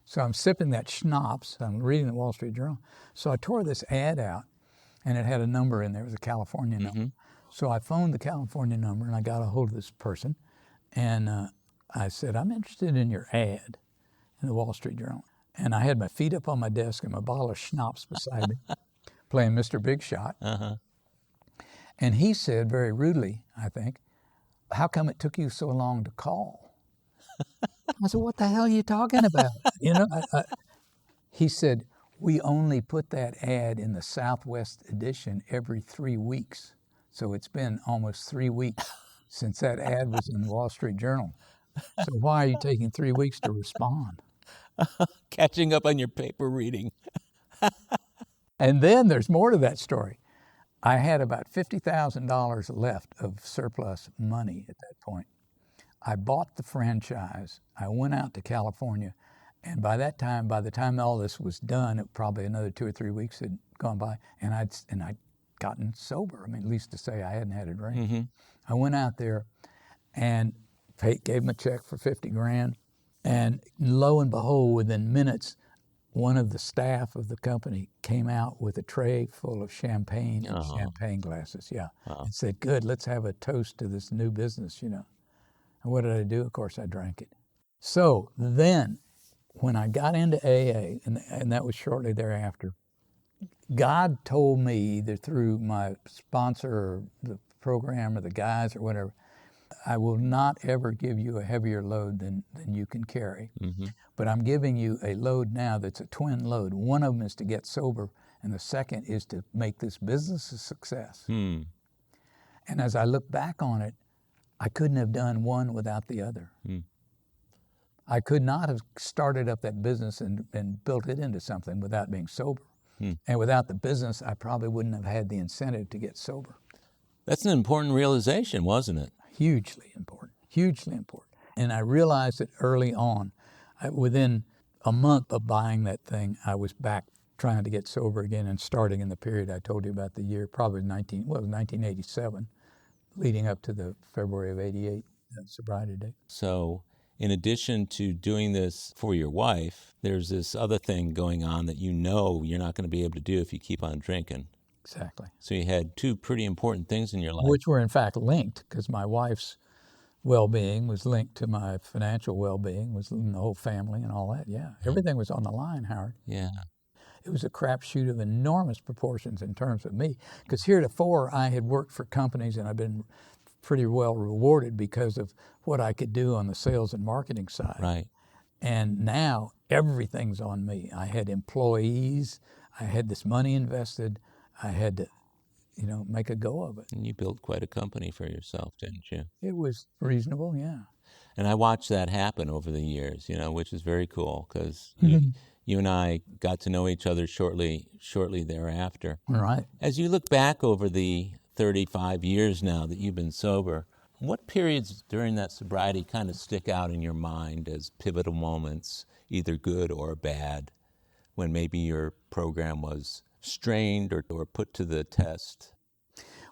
Speaker 2: So I'm sipping that schnapps. I'm reading the Wall Street Journal. So I tore this ad out, and it had a number in there. It was a California number. So I phoned the California number, and I got a hold of this person. And I said, I'm interested in your ad in the Wall Street Journal. And I had my feet up on my desk and my bottle of schnapps beside me, playing Mr. Big Shot. And he said, very rudely, I think, how come it took you so long to call? I said, what the hell are you talking about? He said, we only put that ad in the Southwest edition every 3 weeks. So it's been almost 3 weeks since that ad was in the Wall Street Journal. So why are you taking 3 weeks to respond?
Speaker 1: Catching up on your paper reading.
Speaker 2: And then there's more to that story. I had about $50,000 left of surplus money at that point. I bought the franchise. I went out to California. And by the time all this was done, probably another 2 or 3 weeks had gone by, and I'd gotten sober. I mean, at least to say I hadn't had a drink. I went out there and gave him a check for $50,000. And lo and behold, within minutes, one of the staff of the company came out with a tray full of champagne and champagne glasses, and said, good, let's have a toast to this new business, And what did I do? Of course, I drank it. So then, when I got into AA, and that was shortly thereafter, God told me, either through my sponsor or the program or the guys or whatever, I will not ever give you a heavier load than you can carry. But I'm giving you a load now that's a twin load. One of them is to get sober, and the second is to make this business a success. And as I look back on it, I couldn't have done one without the other. I could not have started up that business and built it into something without being sober. And without the business, I probably wouldn't have had the incentive to get sober.
Speaker 1: That's an important realization, wasn't it?
Speaker 2: Hugely important, hugely important. And I realized it early on. Within a month of buying that thing, I was back trying to get sober again and starting in the period I told you about, the year, probably 1987, leading up to the February of 88 sobriety date.
Speaker 1: So in addition to doing this for your wife, there's this other thing going on that you're not going to be able to do if you keep on drinking.
Speaker 2: Exactly.
Speaker 1: So you had two pretty important things in your life.
Speaker 2: Which were in fact linked, because my wife's well-being was linked to my financial well-being, was in the whole family and all that. Yeah, everything was on the line, Howard.
Speaker 1: Yeah.
Speaker 2: It was a crapshoot of enormous proportions in terms of me, because heretofore I had worked for companies and I've been pretty well rewarded because of what I could do on the sales and marketing side.
Speaker 1: Right.
Speaker 2: And now everything's on me. I had employees, I had this money invested, I had to, make a go of it.
Speaker 1: And you built quite a company for yourself, didn't you?
Speaker 2: It was reasonable, yeah.
Speaker 1: And I watched that happen over the years, which is very cool, because you and I got to know each other shortly thereafter.
Speaker 2: Right.
Speaker 1: As you look back over the 35 years now that you've been sober, what periods during that sobriety kind of stick out in your mind as pivotal moments, either good or bad, when maybe your program was strained or put to the test?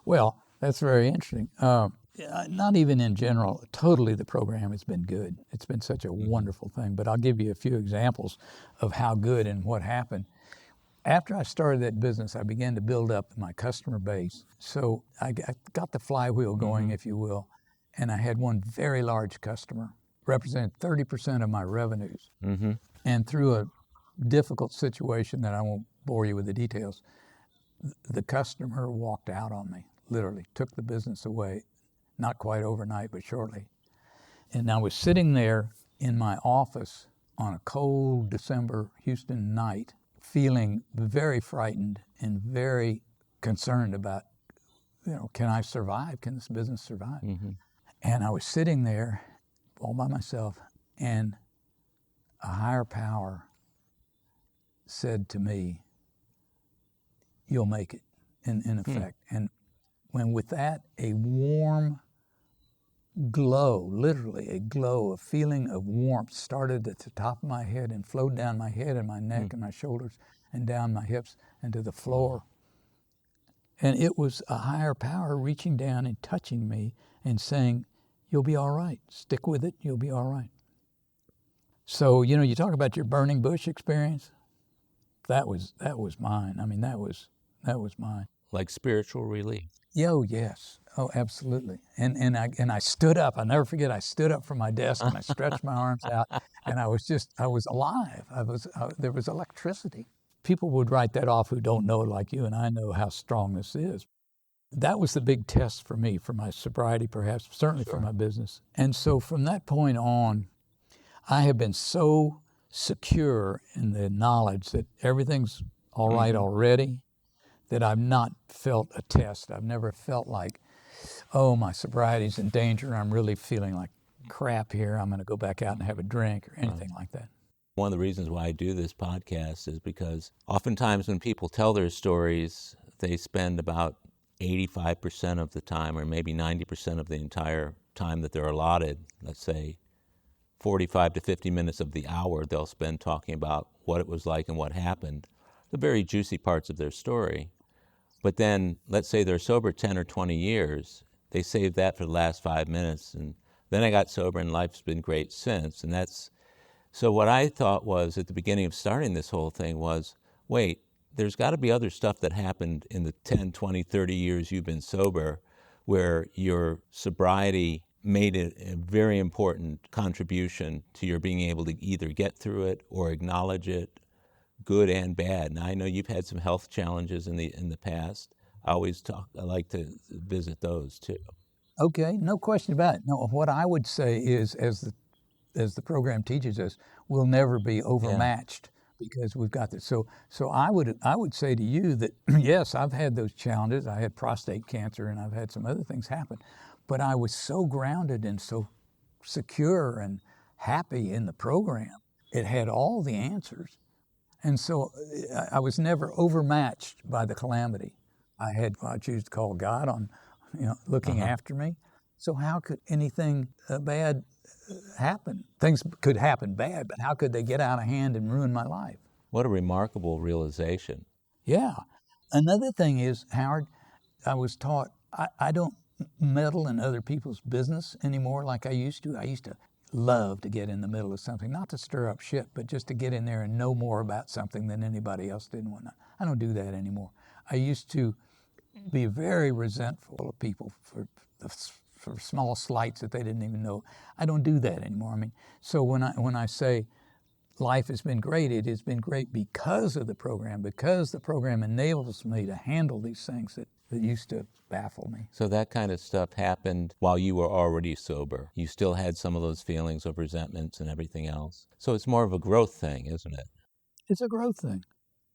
Speaker 2: Well, that's very interesting. Not even in general, totally the program has been good. It's been such a wonderful thing, but I'll give you a few examples of how good and what happened. After I started that business, I began to build up my customer base. So I got the flywheel going, if you will. and I had one very large customer, represented 30% of my revenues.
Speaker 1: Mm-hmm.
Speaker 2: And through a difficult situation that I won't bore you with the details, the customer walked out on me, literally, took the business away, not quite overnight, but shortly. And I was sitting there in my office on a cold December Houston night, feeling very frightened and very concerned about, can I survive? Can this business survive?
Speaker 1: Mm-hmm.
Speaker 2: And I was sitting there all by myself, and a higher power said to me, you'll make it, in effect. And when with that, a warm glow, literally a glow, a feeling of warmth started at the top of my head and flowed down my head and my neck and my shoulders and down my hips and to the floor. And it was a higher power reaching down and touching me and saying, you'll be all right. Stick with it. You'll be all right. So, you talk about your burning bush experience. That was mine. I mean, that was mine.
Speaker 1: Like spiritual relief.
Speaker 2: Yeah, oh, yes. Oh, absolutely. And I stood up. I'll never forget, I stood up from my desk and I stretched my arms out, and I was alive. There was electricity. People would write that off who don't know like you and I know how strong this is. That was the big test for me, for my sobriety perhaps, certainly for my business. And so from that point on, I have been so secure in the knowledge that everything's all right already, that I've not felt a test. I've never felt like, oh, my sobriety's in danger. I'm really feeling like crap here. I'm going to go back out and have a drink or anything like that.
Speaker 1: One of the reasons why I do this podcast is because oftentimes when people tell their stories, they spend about 85% of the time, or maybe 90% of the entire time that they're allotted, let's say 45 to 50 minutes of the hour, they'll spend talking about what it was like and what happened, the very juicy parts of their story. But then, let's say they're sober 10 or 20 years, they save that for the last 5 minutes, and then I got sober and life's been great since. And that's, so what I thought was at the beginning of starting this whole thing was, wait, there's got to be other stuff that happened in the 10, 20, 30 years you've been sober where your sobriety made it a very important contribution to your being able to either get through it or acknowledge it, good and bad. Now I know you've had some health challenges in the past. I like to visit those too. Okay,
Speaker 2: no question about it. No, what I would say is, as the program teaches us, we'll never be overmatched because we've got this. So I would say to you that yes, I've had those challenges. I had prostate cancer and I've had some other things happen, but I was so grounded and so secure and happy in the program. It had all the answers. And so I was never overmatched by the calamity. I had what I choose to call God on, looking after me. So how could anything bad happen? Things could happen bad, but how could they get out of hand and ruin my life?
Speaker 1: What a remarkable realization.
Speaker 2: Yeah. Another thing is, Howard, I was taught I don't meddle in other people's business anymore like I used to. I used to love to get in the middle of something, not to stir up shit, but just to get in there and know more about something than anybody else did and whatnot. I don't do that anymore. I used to be very resentful of people for small slights that they didn't even know. I don't do that anymore. I mean, so when I say life has been great, it has been great because of the program, because the program enables me to handle these things that used to baffle me.
Speaker 1: So that kind of stuff happened while you were already sober. You still had some of those feelings of resentments and everything else. So it's more of a growth thing, isn't it?
Speaker 2: It's a growth thing.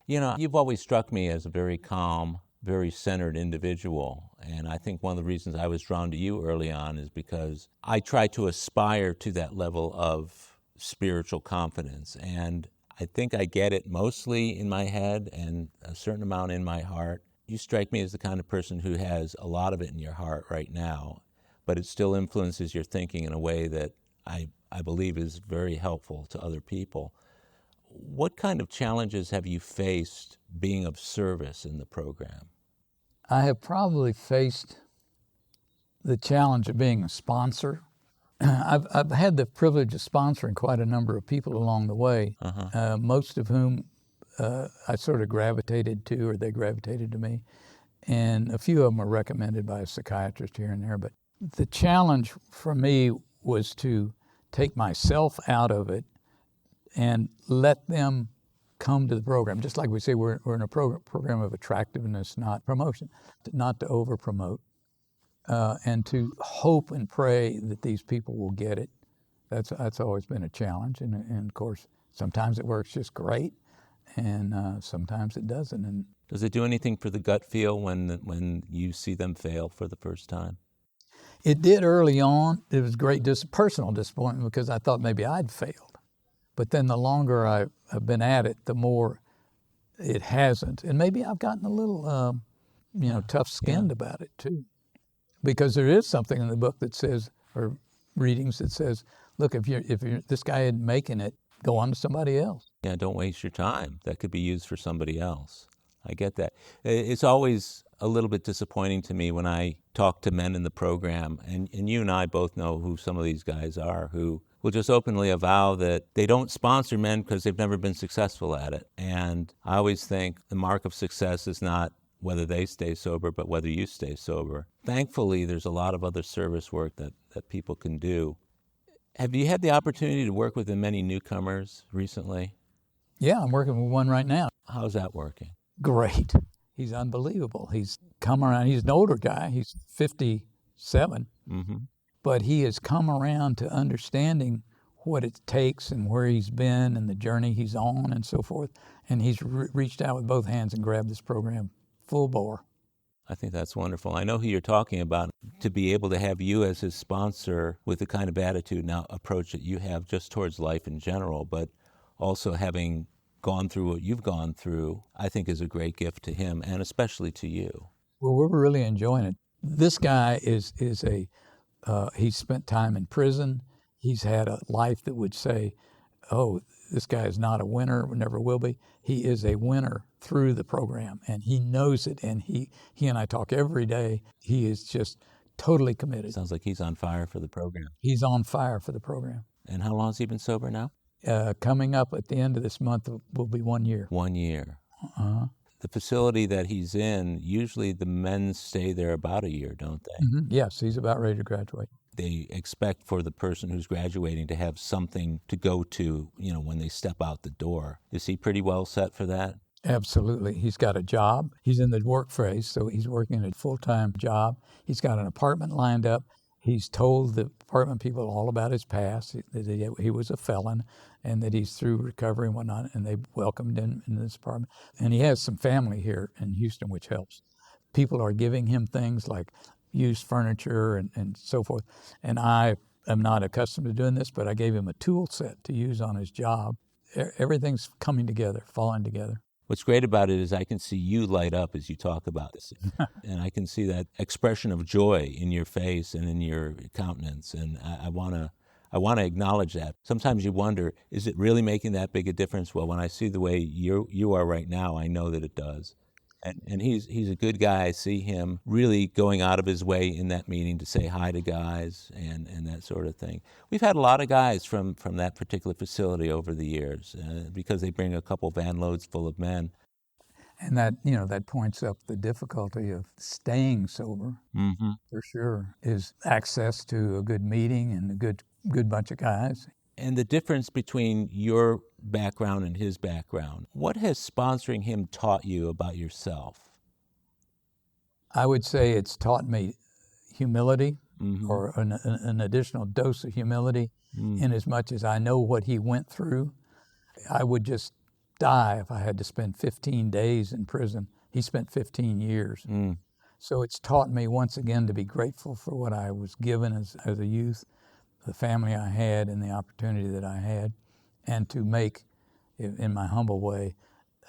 Speaker 1: You've always struck me as a very calm, very centered individual. And I think one of the reasons I was drawn to you early on is because I try to aspire to that level of spiritual confidence. And I think I get it mostly in my head and a certain amount in my heart. You strike me as the kind of person who has a lot of it in your heart right now, but it still influences your thinking in a way that I believe is very helpful to other people. What kind of challenges have you faced being of service in the program?
Speaker 2: I have probably faced the challenge of being a sponsor. I've had the privilege of sponsoring quite a number of people along the way, most of whom I sort of gravitated to, or they gravitated to me. And a few of them were recommended by a psychiatrist here and there. But The challenge for me was to take myself out of it and let them come to the program. Just like we say, we're in a program of attractiveness, not promotion, not to over promote, and to hope and pray that these people will get it. That's always been a challenge, and of course, sometimes it works just great, and sometimes it doesn't. And
Speaker 1: Does it do anything for the gut feel when you see them fail for the first time?
Speaker 2: it did early on. It was great personal disappointment because I thought maybe I'd failed. But then the longer I've been at it, the more it hasn't. And maybe I've gotten a little, tough-skinned about it too. Because there is something in the book that says, or readings that says, look, if you're this guy isn't making it, go on to somebody else.
Speaker 1: Yeah, don't waste your time. That could be used for somebody else. I get that. It's always a little bit disappointing to me when I talk to men in the program, and you and I both know who some of these guys are, who will just openly avow that they don't sponsor men because they've never been successful at it. And I always think the mark of success is not whether they stay sober, but whether you stay sober. Thankfully, there's a lot of other service work that people can do. Have you had the opportunity to work with many newcomers recently?
Speaker 2: Yeah, I'm working with one right now.
Speaker 1: How's that working?
Speaker 2: Great. He's unbelievable. He's come around. He's an older guy. He's 57.
Speaker 1: Mm-hmm.
Speaker 2: But he has come around to understanding what it takes and where he's been and the journey he's on and so forth. And he's reached out with both hands and grabbed this program full bore.
Speaker 1: I think that's wonderful. I know who you're talking about. To be able to have you as his sponsor with the kind of attitude now approach that you have just towards life in general, but also having gone through what you've gone through, I think is a great gift to him and especially to you.
Speaker 2: Well, we're really enjoying it. This guy is he's spent time in prison. He's had a life that would say, oh, this guy is not a winner, never will be. He is a winner through the program, and he knows it, and he and I talk every day. He is just totally committed.
Speaker 1: Sounds like he's on fire for the program.
Speaker 2: He's on fire for the program.
Speaker 1: And how long has he been sober now?
Speaker 2: Coming up at the end of this month will be 1 year.
Speaker 1: 1 year.
Speaker 2: Uh-huh.
Speaker 1: The facility that he's in, usually the men stay there about a year, don't they?
Speaker 2: Mm-hmm. Yes, he's about ready to graduate.
Speaker 1: They expect for the person who's graduating to have something to go to, when they step out the door. Is he pretty well set for that?
Speaker 2: Absolutely. He's got a job. He's in the work phase, so he's working a full-time job. He's got an apartment lined up. He's told the apartment people all about his past, that he was a felon and that he's through recovery and whatnot, and they welcomed him in this apartment. And he has some family here in Houston, which helps. People are giving him things like used furniture and so forth. And I am not accustomed to doing this, but I gave him a tool set to use on his job. Everything's coming together, falling together.
Speaker 1: What's great about it is I can see you light up as you talk about this. And I can see that expression of joy in your face and in your countenance. And I want to acknowledge that. Sometimes you wonder, is it really making that big a difference? Well, when I see the way you are right now, I know that it does. And he's a good guy. I see him really going out of his way in that meeting to say hi to guys and that sort of thing. We've had a lot of guys from that particular facility over the years because they bring a couple van loads full of men.
Speaker 2: And that points up the difficulty of staying sober,
Speaker 1: Mm-hmm.
Speaker 2: for sure, is access to a good meeting and a good bunch of guys.
Speaker 1: And the difference between your background and his background, what has sponsoring him taught you about yourself?
Speaker 2: I would say it's taught me humility,
Speaker 1: Mm-hmm.
Speaker 2: or an additional dose of humility, in as much as I know what he went through. I would just die if I had to spend 15 days in prison. He spent 15 years. So it's taught me once again to be grateful for what I was given as a youth, the family I had and the opportunity that I had, and to make, in my humble way,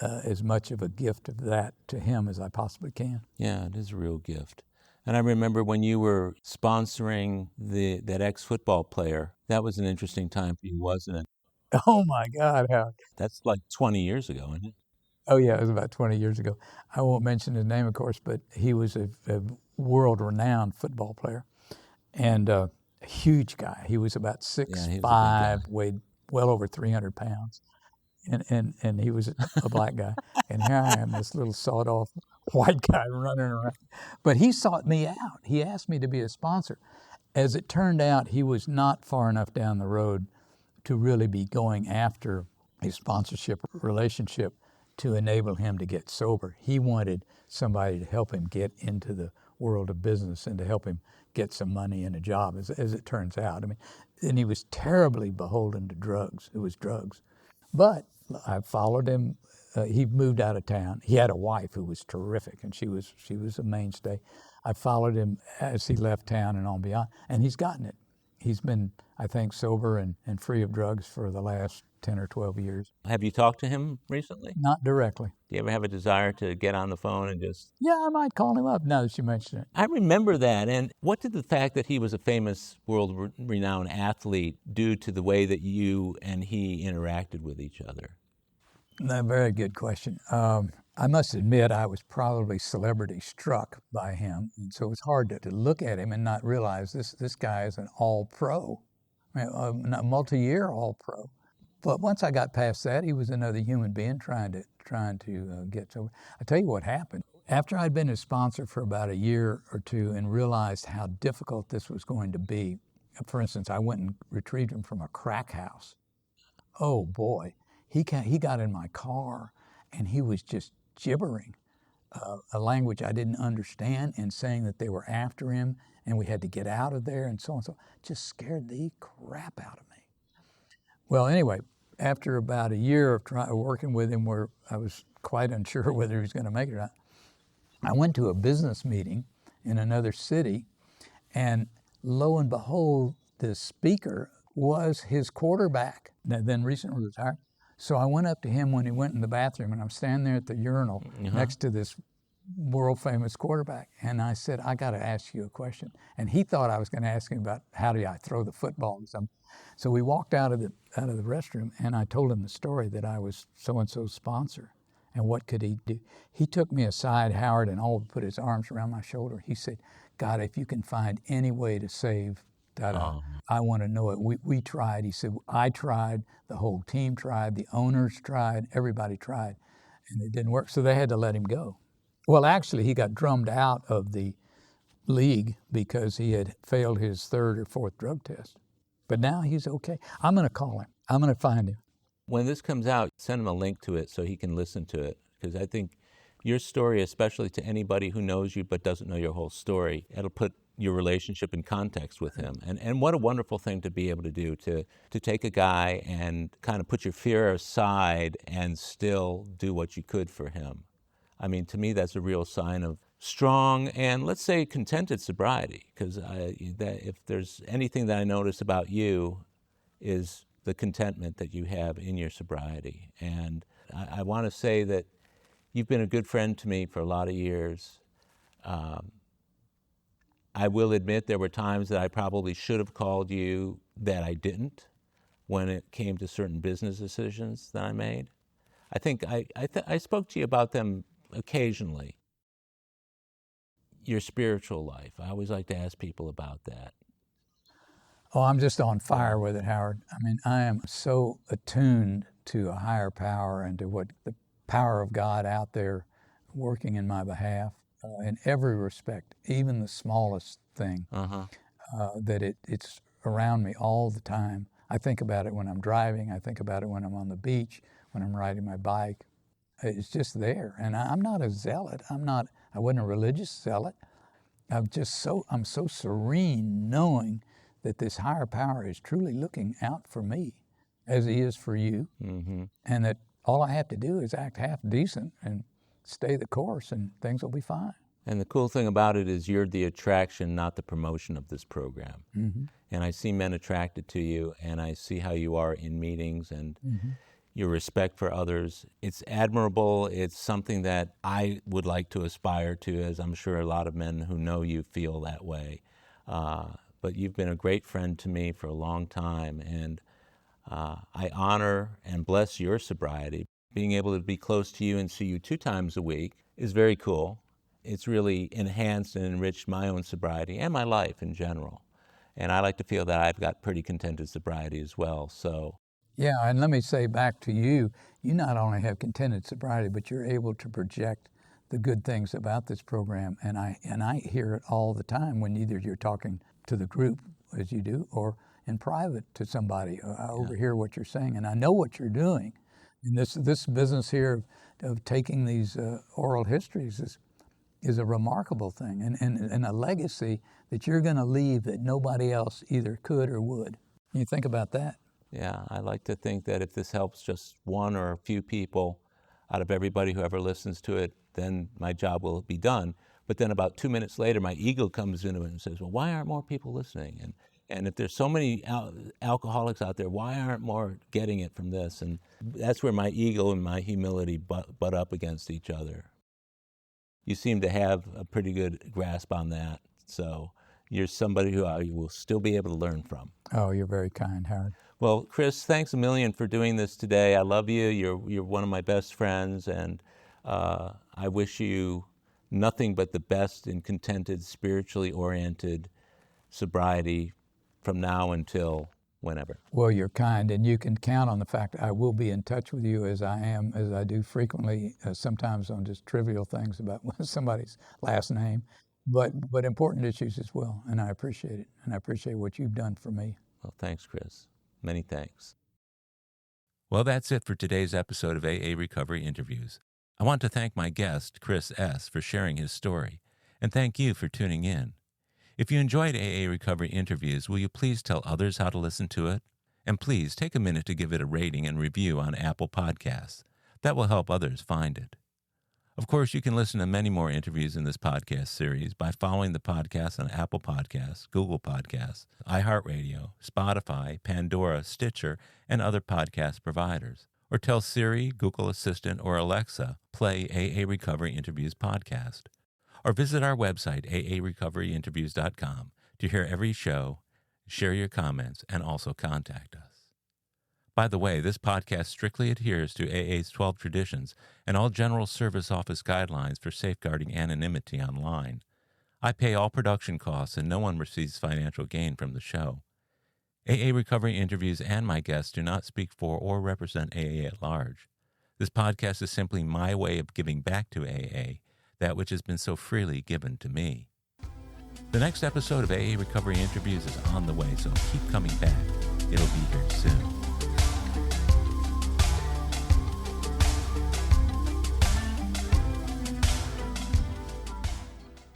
Speaker 2: as much of a gift of that to him as I possibly can.
Speaker 1: Yeah, it is a real gift. And I remember when you were sponsoring that ex-football player, that was an interesting time for you, wasn't it?
Speaker 2: Oh my God, Howard.
Speaker 1: That's like 20 years ago, isn't it?
Speaker 2: Oh yeah, it was about 20 years ago. I won't mention his name, of course, but he was a world-renowned football player and a huge guy. He was about 6'5", weighed well over 300 pounds. And he was a black guy. And here I am, this little sawed-off white guy running around. But he sought me out. He asked me to be a sponsor. As it turned out, he was not far enough down the road to really be going after a sponsorship relationship to enable him to get sober. He wanted somebody to help him get into the world of business and to help him get some money and a job, as it turns out. I mean, and he was terribly beholden to drugs. It was drugs. But I followed him. He moved out of town. He had a wife who was terrific, and she was a mainstay. I followed him as he left town and on beyond, and he's gotten it. He's been, I think, sober and free of drugs for the last 10 or 12 years.
Speaker 1: Have you talked to him recently?
Speaker 2: Not directly.
Speaker 1: Do you ever have a desire to get on the phone and just...
Speaker 2: Yeah, I might call him up now that you mention it.
Speaker 1: I remember that. And what did the fact that he was a famous world-renowned athlete do to the way that you and he interacted with each other?
Speaker 2: A very good question. I must admit I was probably celebrity struck by him, and so it's hard to look at him and not realize this guy is an all-pro, a multi-year all-pro. But once I got past that, he was another human being trying to get sober. I tell you what happened. After I'd been his sponsor for about a year or two and realized how difficult this was going to be, for instance, I went and retrieved him from a crack house. Oh boy, he got in my car and he was just gibbering a language I didn't understand and saying that they were after him and we had to get out of there and so on. So just scared the crap out of me. Well, anyway, after about a year of working with him where I was quite unsure whether he was going to make it or not, I went to a business meeting in another city, and lo and behold, the speaker was his quarterback, then recently retired. So I went up to him when he went in the bathroom, and I'm standing there at the urinal next to this world-famous quarterback, and I said, I got to ask you a question. And he thought I was going to ask him about how do I throw the football or something. So we walked out of the restroom, and I told him the story that I was so-and-so's sponsor, and what could he do. He took me aside, Howard, and put his arms around my shoulder. He said, God, if you can find any way to save da-da, I want to know it. We tried. He said, I tried, the whole team tried, the owners tried, everybody tried, and it didn't work, so they had to let him go. Well, actually, he got drummed out of the league because he had failed his third or fourth drug test. But now he's okay. I'm going to call him. I'm going to find him.
Speaker 1: When this comes out, send him a link to it so he can listen to it, because I think your story, especially to anybody who knows you but doesn't know your whole story, it'll put your relationship in context with him. And what a wonderful thing to be able to do, to take a guy and kind of put your fear aside and still do what you could for him. I mean, to me, that's a real sign of strong and, let's say, contented sobriety, because if there's anything that I notice about you is the contentment that you have in your sobriety. And I want to say that you've been a good friend to me for a lot of years. I will admit there were times that I probably should have called you that I didn't when it came to certain business decisions that I made. I think I spoke to you about them occasionally. Your spiritual life. I always like to ask people about that.
Speaker 2: Oh, I'm just on fire with it, Howard. I mean, I am so attuned to a higher power and to what the power of God out there working in my behalf in every respect, even the smallest thing, that it's around me all the time. I think about it when I'm driving. I think about it when I'm on the beach, when I'm riding my bike. It's just there. And I'm not a zealot. I wasn't a religious zealot. I'm so serene knowing that this higher power is truly looking out for me as he is for you. Mm-hmm. And that all I have to do is act half decent and stay the course and things will be fine.
Speaker 1: And the cool thing about it is you're the attraction, not the promotion of this program. Mm-hmm. And I see men attracted to you, and I see how you are in meetings and your respect for others. It's admirable. It's something that I would like to aspire to, as I'm sure a lot of men who know you feel that way. But you've been a great friend to me for a long time, and I honor and bless your sobriety. Being able to be close to you and see you 2 times a week is very cool. It's really enhanced and enriched my own sobriety and my life in general. And I like to feel that I've got pretty contented sobriety as well. So,
Speaker 2: yeah, and let me say back to you, you not only have contented sobriety, but you're able to project the good things about this program, and I hear it all the time when either you're talking to the group, as you do, or in private to somebody. I overhear what you're saying, and I know what you're doing. And this business here of taking these oral histories is a remarkable thing, and a legacy that you're going to leave that nobody else either could or would. You think about that.
Speaker 1: Yeah, I like to think that if this helps just one or a few people out of everybody who ever listens to it, then my job will be done. But then about 2 minutes later, my ego comes into it and says, well, why aren't more people listening? And if there's so many alcoholics out there, why aren't more getting it from this? And that's where my ego and my humility butt up against each other. You seem to have a pretty good grasp on that. So you're somebody who I will still be able to learn from.
Speaker 2: Oh, you're very kind, Howard.
Speaker 1: Well, Chris, thanks a million for doing this today. I love you. You're one of my best friends, and I wish you nothing but the best in contented, spiritually oriented sobriety from now until whenever.
Speaker 2: Well, you're kind, and you can count on the fact I will be in touch with you as I do frequently, sometimes on just trivial things about somebody's last name, but important issues as well, and I appreciate it, and I appreciate what you've done for me.
Speaker 1: Well, thanks, Chris. Many thanks. Well, that's it for today's episode of AA Recovery Interviews. I want to thank my guest, Chris S., for sharing his story, and thank you for tuning in. If you enjoyed AA Recovery Interviews, will you please tell others how to listen to it? And please take a minute to give it a rating and review on Apple Podcasts. That will help others find it. Of course, you can listen to many more interviews in this podcast series by following the podcast on Apple Podcasts, Google Podcasts, iHeartRadio, Spotify, Pandora, Stitcher, and other podcast providers. Or tell Siri, Google Assistant, or Alexa, play AA Recovery Interviews podcast. Or visit our website, aarecoveryinterviews.com, to hear every show, share your comments, and also contact us. By the way, this podcast strictly adheres to AA's 12 traditions and all General Service Office guidelines for safeguarding anonymity online. I pay all production costs and no one receives financial gain from the show. AA Recovery Interviews and my guests do not speak for or represent AA at large. This podcast is simply my way of giving back to AA, that which has been so freely given to me. The next episode of AA Recovery Interviews is on the way, so keep coming back. It'll be here soon.